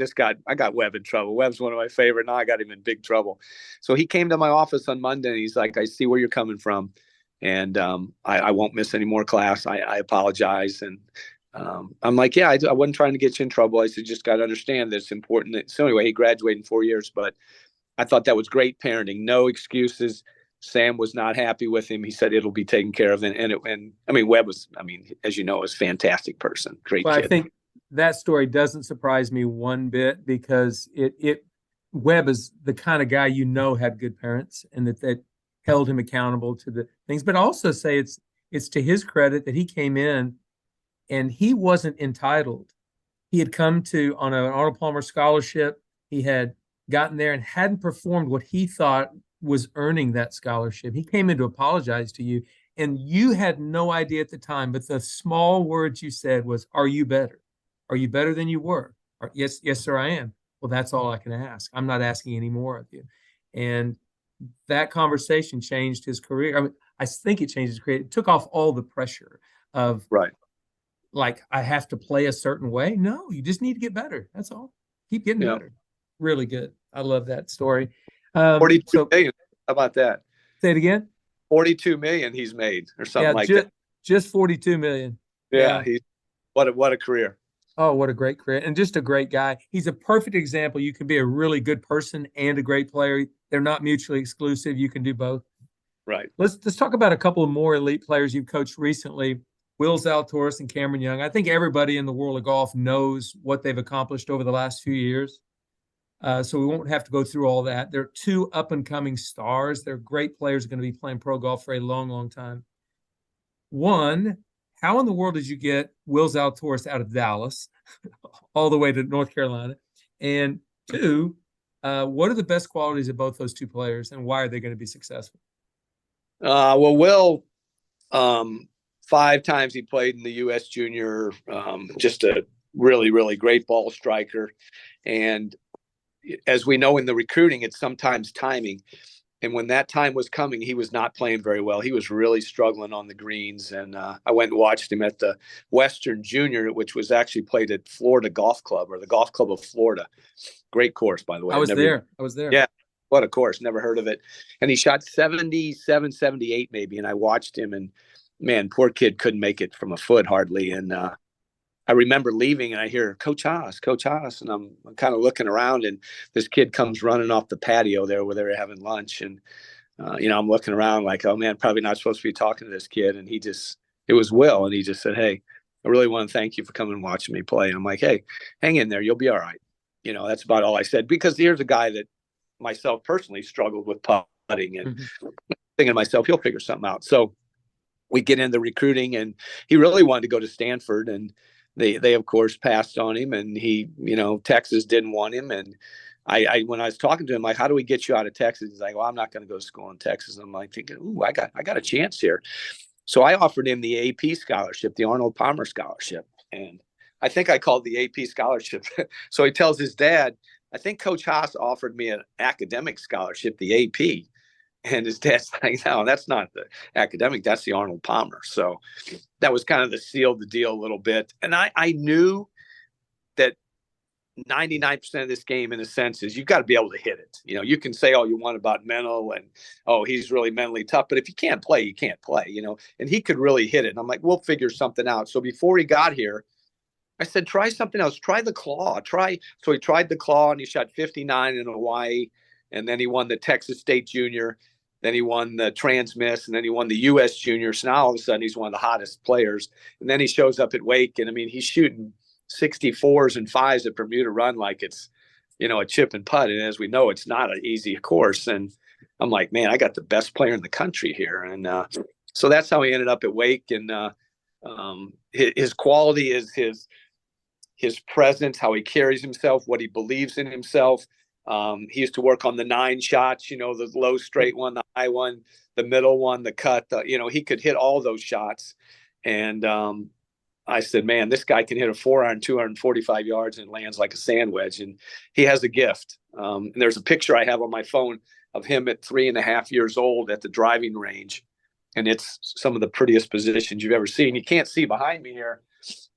I got Webb in trouble. Webb's one of my favorite. Now I got him in big trouble. So he came to my office on Monday and he's like, I see where you're coming from. And I won't miss any more class. I apologize. And I'm like, yeah, I wasn't trying to get you in trouble. I said, just got to understand that it's important. So anyway, he graduated in 4 years, but I thought that was great parenting. No excuses. Sam was not happy with him. He said it'll be taken care of. And I mean, Webb was, as you know, is a fantastic person. Great kid. I think that story doesn't surprise me one bit because Webb is the kind of guy had good parents and that held him accountable to the things, but also say it's to his credit that he came in and he wasn't entitled. He had come on an Arnold Palmer scholarship. He had gotten there and hadn't performed what he thought was earning that scholarship. He came in to apologize to you and you had no idea at the time, but the small words you said was, are you better? Are you better than you were? Yes, sir, I am. Well, that's all I can ask. I'm not asking any more of you. And that conversation changed his career. I think it changed his career. It took off all the pressure of like, I have to play a certain way. No, you just need to get better. That's all. Keep getting better. Really good. I love that story. 42 million. How about that? Say it again. 42 million he's made or something that. Just 42 million. Yeah. What a career. Oh, what a great career. And just a great guy. He's a perfect example. You can be a really good person and a great player. They're not mutually exclusive. You can do both. Right. Let's talk about a couple of more elite players you've coached recently. Will Zalatoris and Cameron Young. I think everybody in the world of golf knows what they've accomplished over the last few years. So we won't have to go through all that. They're 2 up-and-coming stars. They're great players, going to be playing pro golf for a long, long time. One, how in the world did you get Will Zalatoris out of Dallas all the way to North Carolina? And two, what are the best qualities of both those two players, and why are they going to be successful? Well, Will, 5 times he played in the U.S. Junior, just a really, really great ball striker. And as we know in the recruiting, it's sometimes timing. And when that time was coming, he was not playing very well. He was really struggling on the greens. And I went and watched him at the Western Junior, which was actually played at Florida Golf Club, or the Golf Club of Florida. Great course, by the way. I was there. Yeah. What a course. Never heard of it. And he shot 77, 78 maybe. And I watched him, and man, poor kid couldn't make it from a foot hardly. And I remember leaving, and I hear Coach Haas, and I'm kind of looking around, and this kid comes running off the patio there where they were having lunch. And, I'm looking around like, oh man, probably not supposed to be talking to this kid. And it was Will. And he just said, hey, I really want to thank you for coming and watching me play. And I'm like, hey, hang in there. You'll be all right. That's about all I said, because here's a guy that myself personally struggled with putting, and thinking to myself, he'll figure something out. So we get into recruiting, and he really wanted to go to Stanford, and they of course passed on him, and he, Texas didn't want him. And I when I was talking to him, like, how do we get you out of Texas? He's like, well, I'm not going to go to school in Texas. I'm like thinking, ooh, I got a chance here. So I offered him the AP scholarship, the Arnold Palmer scholarship. And I think I called the AP scholarship. So he tells his dad, I think Coach Haas offered me an academic scholarship, the AP. And his dad's like, no, that's not the academic. That's the Arnold Palmer. So that was kind of the seal the deal a little bit. And I knew that 99% of this game, in a sense, is you've got to be able to hit it. You can say all you want about mental and, oh, he's really mentally tough. But if you can't play, you can't play, and he could really hit it. And I'm like, we'll figure something out. So before he got here, I said, try something else. Try the claw. So he tried the claw, and he shot 59 in Hawaii. And then he won the Texas State Junior. Then he won the Trans-Miss, and then he won the U.S. Junior. So now all of a sudden he's one of the hottest players. And then he shows up at Wake, and he's shooting 64s and 5s at Bermuda Run like it's, a chip and putt. And as we know, it's not an easy course. And I'm like, man, I got the best player in the country here. And so that's how he ended up at Wake. And his quality is his presence, how he carries himself, what he believes in himself. He used to work on the 9 shots, the low straight one, the high one, the middle one, the cut, he could hit all those shots. And I said, man, this guy can hit a 4-iron 245 yards and lands like a sand wedge. And he has a gift. And there's a picture I have on my phone of him at 3.5 years old at the driving range. And it's some of the prettiest positions you've ever seen. You can't see behind me here.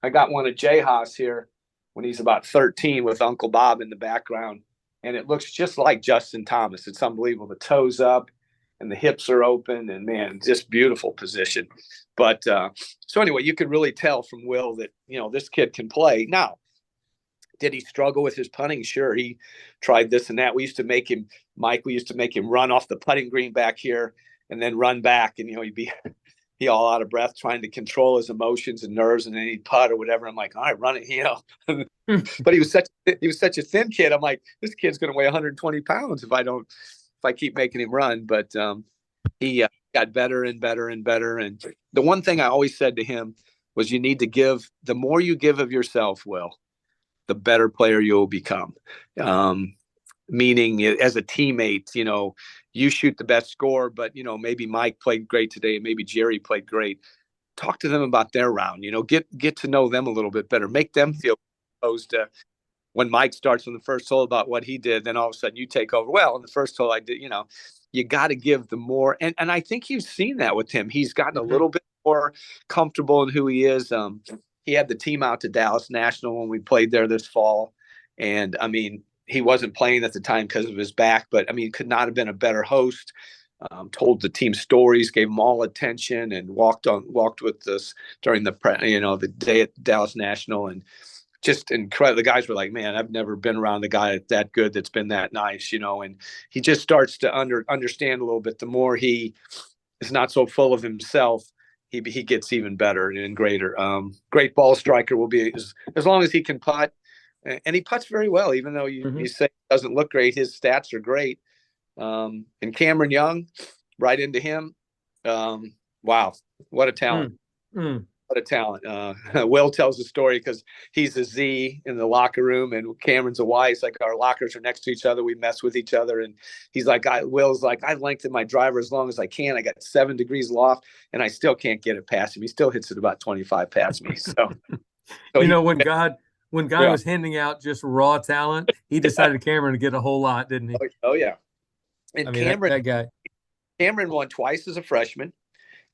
I got one of Jerry Haas here when he's about 13 with Uncle Bob in the background. And it looks just like Justin Thomas. It's unbelievable. The toes up and the hips are open, and man, just beautiful position. But so anyway, you could really tell from Will that, this kid can play. Now, did he struggle with his putting? Sure. He tried this and that. We used to make him run off the putting green back here and then run back. And, he'd be all out of breath trying to control his emotions and nerves, and then he'd putt or whatever. I'm like, all right, run it, But he was such a thin kid. I'm like, this kid's going to weigh 120 pounds if I keep making him run. But he got better and better and better. And the one thing I always said to him was, you need to give. The more you give of yourself, Will, the better player you'll become. Meaning, as a teammate, you shoot the best score, but, maybe Mike played great today. Maybe Jerry played great. Talk to them about their round, get to know them a little bit better, make them feel opposed to when Mike starts on the first hole about what he did, then all of a sudden you take over. Well, in the first hole I did, you got to give the more. And I think you've seen that with him. He's gotten a little bit more comfortable in who he is. He had the team out to Dallas National when we played there this fall. And he wasn't playing at the time because of his back, but could not have been a better host. Told the team stories, gave them all attention, and walked with us during the day at Dallas National, and just incredible. The guys were like, man, I've never been around a guy that good that's been that nice, and he just starts to understand a little bit. The more he is not so full of himself, he gets even better and greater. Great ball striker will be as long as he can putt. And he putts very well, even though you say it doesn't look great. His stats are great. And Cameron Young, right into him. Wow, what a talent. Mm. What a talent. Will tells the story because he's a Z in the locker room and Cameron's a Y. It's like our lockers are next to each other. We mess with each other. And he's like, Will's like, I've lengthened my driver as long as I can. I got 7 degrees loft and I still can't get it past him. He still hits it about 25 past me. So, You know, when God yeah. was handing out just raw talent, he decided Cameron to get a whole lot, didn't he? Oh, yeah. I And mean, that guy. Cameron won twice as a freshman,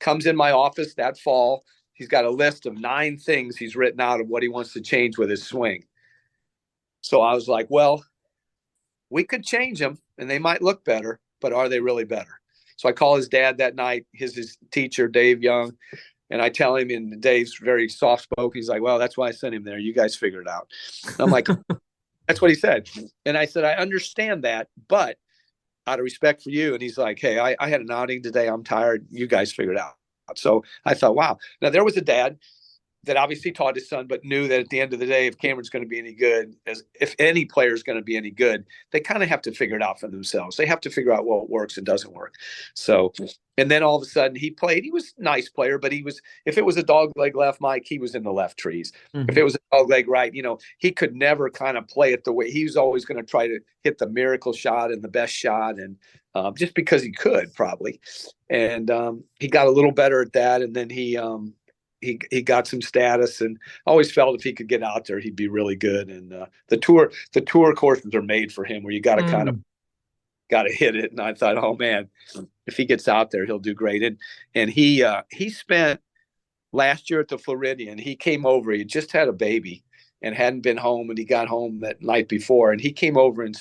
comes in my office that fall. He's got a list of 9 things he's written out of what he wants to change with his swing. So I was like, well, we could change them and they might look better, but are they really better? So I call his dad that night, his teacher, Dave Young, and I tell him, and Dave's very soft spoken. He's like, well, that's why I sent him there. You guys figure it out. And I'm like, that's what he said. And I said, I understand that, but out of respect for you. And he's like, hey, I had an outing today. I'm tired. You guys figure it out. So I thought, wow. Now there was a dad that obviously taught his son, but knew that at the end of the day, if Cameron's going to be any good, as if any player is going to be any good, they kind of have to figure it out for themselves. They have to figure out what works and doesn't work. So, and then all of a sudden he played. He was a nice player, but he was, if it was a dog leg left, Mike, he was in the left trees. Mm-hmm. If it was a dog leg right, he could never kind of play it the way he was always going to try to hit the miracle shot and the best shot. And just because he could probably. And he got a little better at that. And then he got some status and always felt if he could get out there, he'd be really good. And the tour courses are made for him where you got to kind of hit it. And I thought, oh man, if he gets out there, he'll do great. And he spent last year at the Floridian, he came over, he just had a baby and hadn't been home. And he got home that night before and he came over and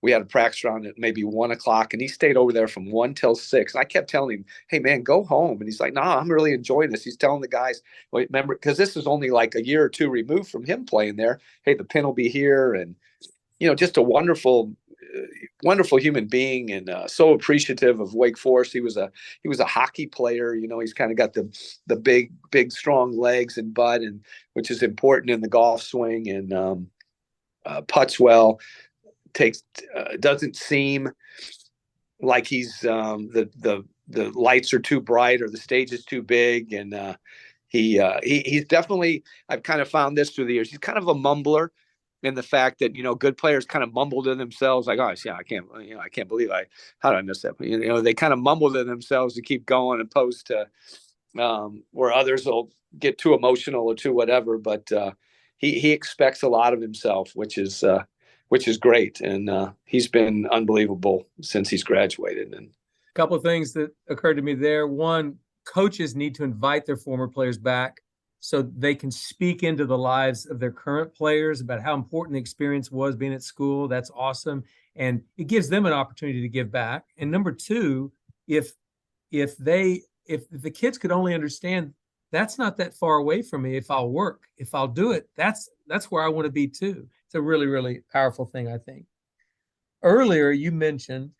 we had a practice round at maybe 1:00 and he stayed over there from 1 till 6. And I kept telling him, hey man, go home. And he's like, nah, I'm really enjoying this. He's telling the guys, wait, remember, because this is only like a year or two removed from him playing there. Hey, the pin will be here. And, just a wonderful human being and so appreciative of Wake Forest. He was a hockey player. He's kind of got the big, strong legs and butt, and which is important in the golf swing, and putts well. Doesn't seem like he's the lights are too bright or the stage is too big, and he's definitely, I've kind of found this through the years, he's kind of a mumbler in the fact that good players kind of mumble to themselves like, oh yeah, I can't believe how did I miss that? They kind of mumble to themselves to keep going, opposed to where others will get too emotional or too whatever, but he expects a lot of himself, which is great. And he's been unbelievable since he's graduated. And a couple of things that occurred to me there. One, coaches need to invite their former players back so they can speak into the lives of their current players about how important the experience was being at school. That's awesome. And it gives them an opportunity to give back. And number two, if the kids could only understand that's not that far away from me, if I'll work, if I'll do it, that's where I want to be too. It's a really, really powerful thing, I think. Earlier, you mentioned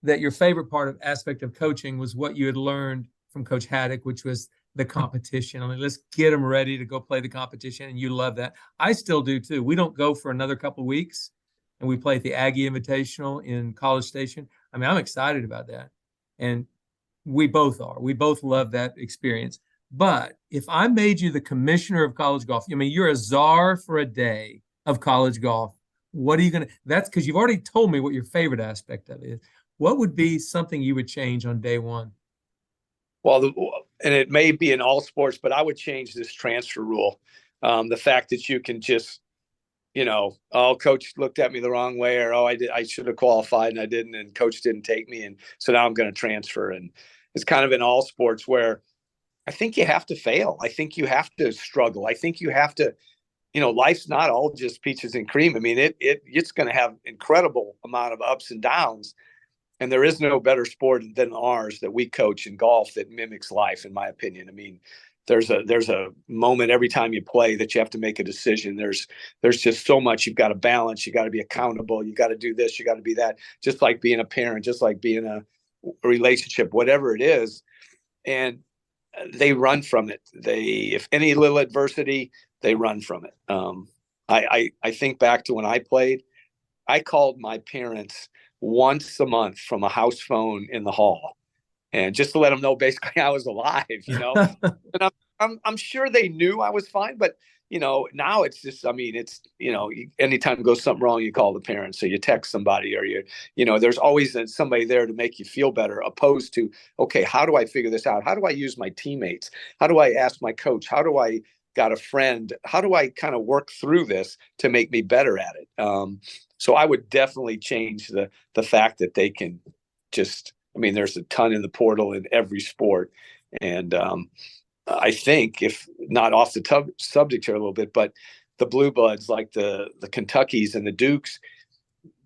that your favorite aspect of coaching was what you had learned from Coach Haddock, which was the competition. I mean, let's get them ready to go play the competition, and you love that. I still do too. We don't go for another couple of weeks, and we play at the Aggie Invitational in College Station. I mean, I'm excited about that, and we both are. We both love that experience. But if I made you the commissioner of college golf, I mean, you're a czar for a day of college golf. What are you going to, that's because you've already told me what your favorite aspect of it is. What would be something you would change on day one? Well, and it may be in all sports, but I would change this transfer rule. The fact that you can just, oh, coach looked at me the wrong way, or, oh, I should have qualified and I didn't, and coach didn't take me. And so now I'm going to transfer. And it's kind of in all sports where I think you have to fail. I think you have to struggle. I think you have to, life's not all just peaches and cream. I mean, it's going to have incredible amount of ups and downs. And there is no better sport than ours that we coach in golf that mimics life, in my opinion. I mean, there's a moment every time you play that you have to make a decision. There's just so much you've got to balance. You got to be accountable. You got to do this. You got to be that. Just like being a parent, just like being a relationship, whatever it is. And they run from it. If any little adversity, they run from it. I think back to when I played. I called my parents once a month from a house phone in the hall. and just to let them know basically I was alive, and I'm sure they knew I was fine, but now it's just, I mean, it's, anytime goes something wrong, you call the parents, so you text somebody, or there's always somebody there to make you feel better, opposed to, okay, how do I figure this out? How do I use my teammates? How do I ask my coach? How do I got a friend? How do I kind of work through this to make me better at it? So I would definitely change the fact that they can just, I mean, there's a ton in the portal in every sport. And I think, if not off the subject here a little bit, but the blue bloods, like the Kentuckys and the Dukes,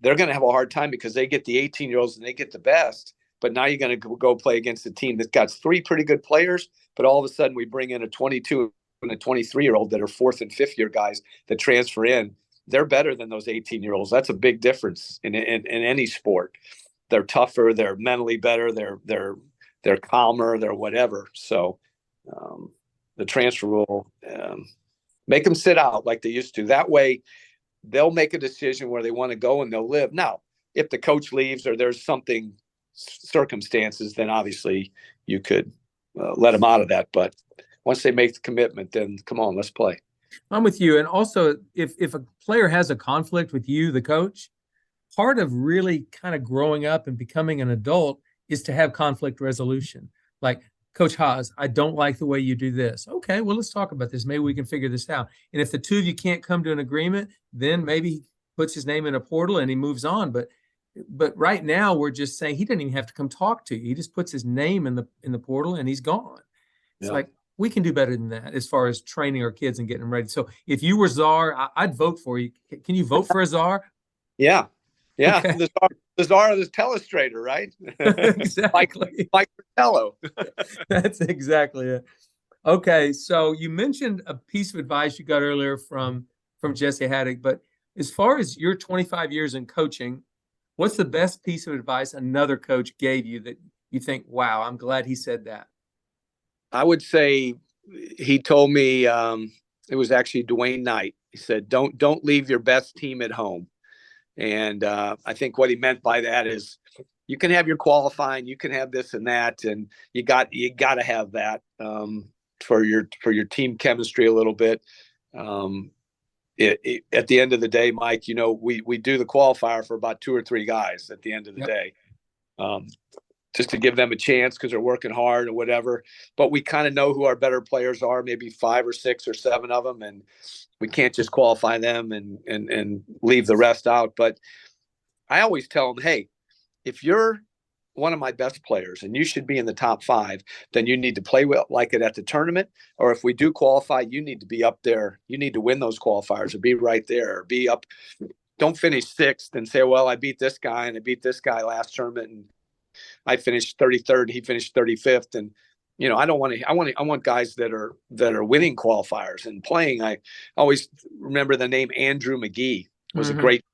they're going to have a hard time because they get the 18-year-olds and they get the best. But now you're going to go play against a team that's got 3 pretty good players, but all of a sudden we bring in a 22 and a 23-year-old that are 4th and 5th year guys that transfer in. They're better than those 18-year-olds. That's a big difference in any sport. They're tougher, they're mentally better, they're calmer, they're whatever. So the transfer rule, make them sit out like they used to. That way they'll make a decision where they want to go and they'll live. Now, if the coach leaves or there's something circumstances, then obviously you could let them out of that. But once they make the commitment, then come on, let's play. I'm with you. And also, if a player has a conflict with you, the coach, part of really kind of growing up and becoming an adult is to have conflict resolution. Like, Coach Haas, I don't like the way you do this. Okay, well, let's talk about this. Maybe we can figure this out. And if the two of you can't come to an agreement, then maybe he puts his name in a portal and he moves on. But right now we're just saying he didn't even have to come talk to you. He just puts his name in the portal and he's gone. It's like, we can do better than that as far as training our kids and getting them ready. So if you were czar, I'd vote for you. Can you vote for a czar? Yeah. Okay. The czar of the telestrator, right? Exactly. Mike McGraw. That's exactly it. Okay, so you mentioned a piece of advice you got earlier from Jesse Haddock, but as far as your 25 years in coaching, what's the best piece of advice another coach gave you that you think, wow, I'm glad he said that? I would say he told me, it was actually Dwayne Knight. He said, don't leave your best team at home. And I think what he meant by that is you can have your qualifying, you can have this and that, and you got to have that for your team chemistry a little bit. At the end of the day, Mike, we do the qualifier for about 2 or 3 guys at the end of the day, just to give them a chance because they're working hard or whatever. But we kind of know who our better players are, maybe 5 or 6 or 7 of them, and we can't just qualify them and leave the rest out. But I always tell them, hey, if you're one of my best players and you should be in the top 5, then you need to play well like it at the tournament. Or if we do qualify, you need to be up there. You need to win those qualifiers or be right there, or be up. Don't finish 6th and say, well, I beat this guy and I beat this guy last tournament and I finished 33rd, he finished 35th. And, I don't want to, I want guys that are winning qualifiers and playing. I always remember the name Andrew McGee was a great,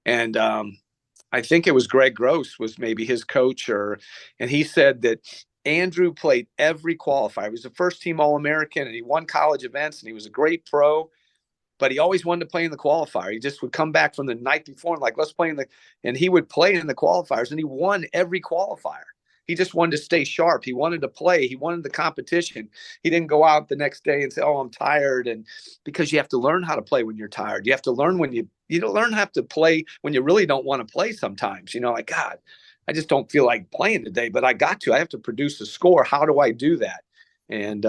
and I think it was Greg Gross was maybe his coach, and he said that Andrew played every qualifier. He was a first team All-American and he won college events and he was a great pro, but he always wanted to play in the qualifier. He just would come back from the night before and like, let's play and he would play in the qualifiers and he won every qualifier. He just wanted to stay sharp. He wanted to play. He wanted the competition. He didn't go out the next day and say, oh, I'm tired. And because you have to learn how to play when you're tired. You have to learn when you don't learn how to play when you really don't want to play sometimes. Like, God, I just don't feel like playing today, but I got to. I have to produce a score. How do I do that? And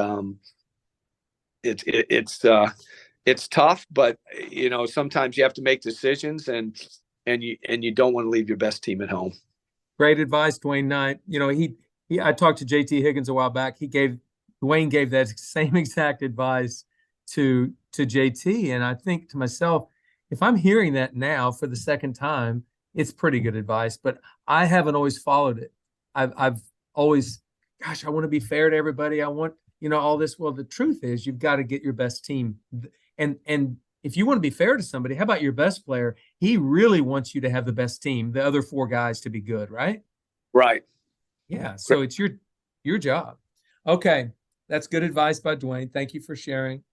it's tough, but sometimes you have to make decisions, and you don't want to leave your best team at home. Great advice, Dwayne Knight. I talked to JT Higgins a while back. Dwayne gave that same exact advice to JT, and I think to myself, if I'm hearing that now for the second time, it's pretty good advice. But I haven't always followed it. I've always, gosh, I want to be fair to everybody. I want all this. Well, the truth is, you've got to get your best team, and if you want to be fair to somebody, how about your best player? He really wants you to have the best team, the other 4 guys to be good, right? Right. Yeah. So it's your job. Okay. That's good advice by Dwayne. Thank you for sharing.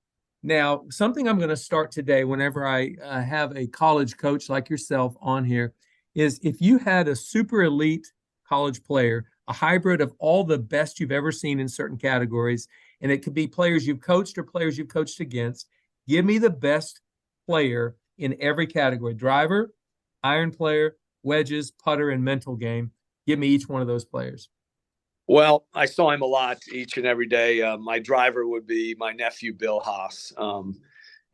Now, something I'm going to start today whenever I have a college coach like yourself on here is if you had a super elite college player a hybrid of all the best you've ever seen in certain categories. And it could be players you've coached or players you've coached against. Give me the best player in every category: driver, iron player, wedges, putter, and mental game. Give me each one of those players. Well, I saw him a lot each and every day. My driver would be my nephew, Bill Haas.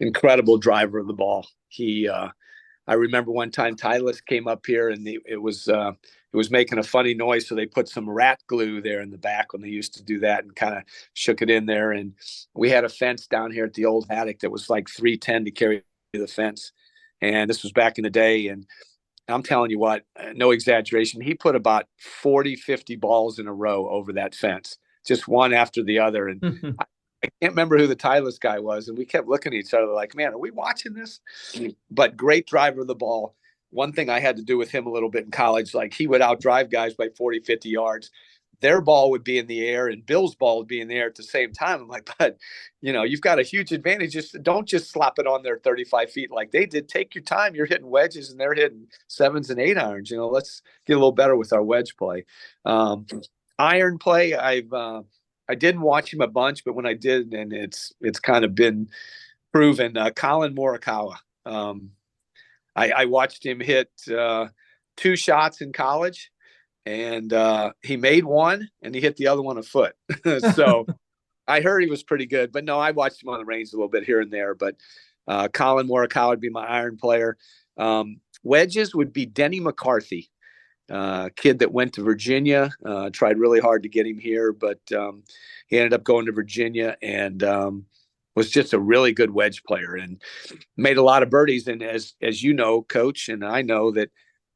Incredible driver of the ball. I remember one time Titleist came up here and it was making a funny noise. So they put some rat glue there in the back when they used to do that and kind of shook it in there. And we had a fence down here at the old Haddock that was like 310 to carry the fence. And this was back in the day. And I'm telling you what, no exaggeration, he put about 40, 50 balls in a row over that fence, just one after the other. And I can't remember who the Titleist guy was. And we kept looking at each other like, man, are we watching this? But great driver of the ball. One thing I had to do with him a little bit in college, like he would outdrive guys by 40, 50 yards. Their ball would be in the air and Bill's ball would be in the air at the same time. I'm like, but, you've got a huge advantage. Don't just slap it on there 35 feet like they did. Take your time. You're hitting wedges and they're hitting 7s and 8 irons. Let's get a little better with our wedge play. Iron play, I didn't watch him a bunch, but when I did, and it's kind of been proven, Colin Morikawa. I watched him hit 2 shots in college. And he made one and he hit the other one a foot. So I heard he was pretty good, but no, I watched him on the range a little bit here and there. But Colin Morikawa would be my iron player. Wedges would be Denny McCarthy, kid that went to Virginia, tried really hard to get him here, but he ended up going to Virginia and was just a really good wedge player and made a lot of birdies. And as you know, Coach, and I know that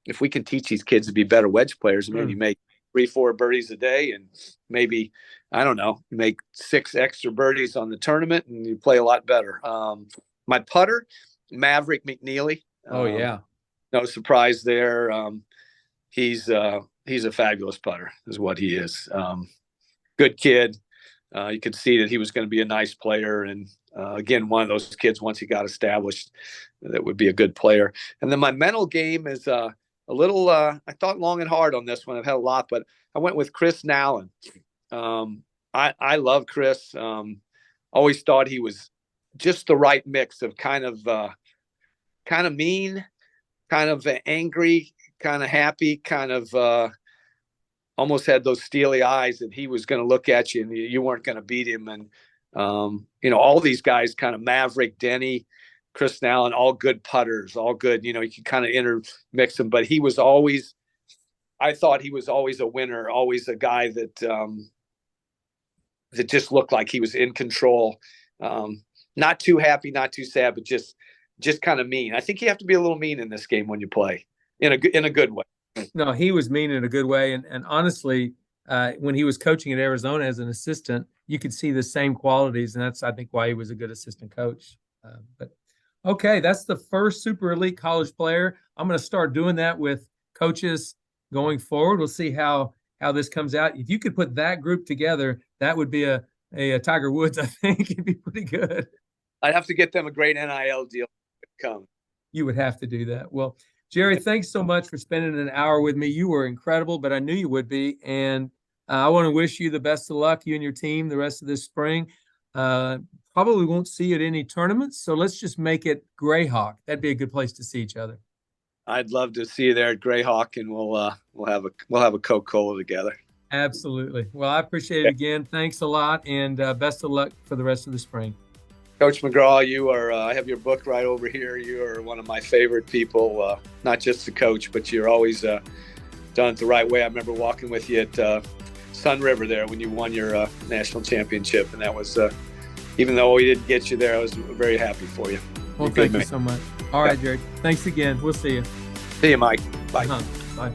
if we can teach these kids to be better wedge players, maybe make 3-4 birdies a day and maybe, I don't know, make 6 extra birdies on the tournament and you play a lot better. My putter, Maverick McNeely. Oh, yeah. No surprise there. He's a fabulous putter is what he is. Good kid. You could see that he was going to be a nice player. And again, one of those kids, once he got established, that would be a good player. And then my mental game is a little, I thought long and hard on this one. I've had a lot, but I went with Chris Nallen. I love Chris. Always thought he was just the right mix of kind of mean, kind of angry, kind of happy, kind of almost had those steely eyes that he was going to look at you and you weren't going to beat him. And, all these guys, kind of Maverick, Denny, Chris Nallen, all good putters, all good, you can kind of intermix them, but I thought he was always a winner, always a guy that just looked like he was in control. Not too happy, not too sad, but just kind of mean. I think you have to be a little mean in this game when you play in a good way. No, he was mean in a good way. And honestly, when he was coaching at Arizona as an assistant, you could see the same qualities. And that's, I think, why he was a good assistant coach. But okay, that's the first super elite college player. I'm going to start doing that with coaches going forward. We'll see how this comes out. If you could put that group together, that would be a Tiger Woods, I think. It'd be pretty good. I'd have to get them a great NIL deal to come. You would have to do that. Well, Jerry, thanks so much for spending an hour with me. You were incredible, but I knew you would be. And I want to wish you the best of luck, you and your team, the rest of this spring. Probably won't see you at any tournaments, so let's just make it Greyhawk. That'd be a good place to see each other. I'd love to see you there at Greyhawk, and we'll have a Coca-Cola together. Absolutely. Well, I appreciate it again. Thanks a lot, and best of luck for the rest of the spring. Coach McGraw, you are. I have your book right over here. You are one of my favorite people. Not just the coach, but you're always done it the right way. I remember walking with you at Sun River there when you won your national championship, and that was. Even though we didn't get you there, I was very happy for you. Well, thank you so much. All right, Jerry. Thanks again. We'll see you. See you, Mike. Bye. Bye.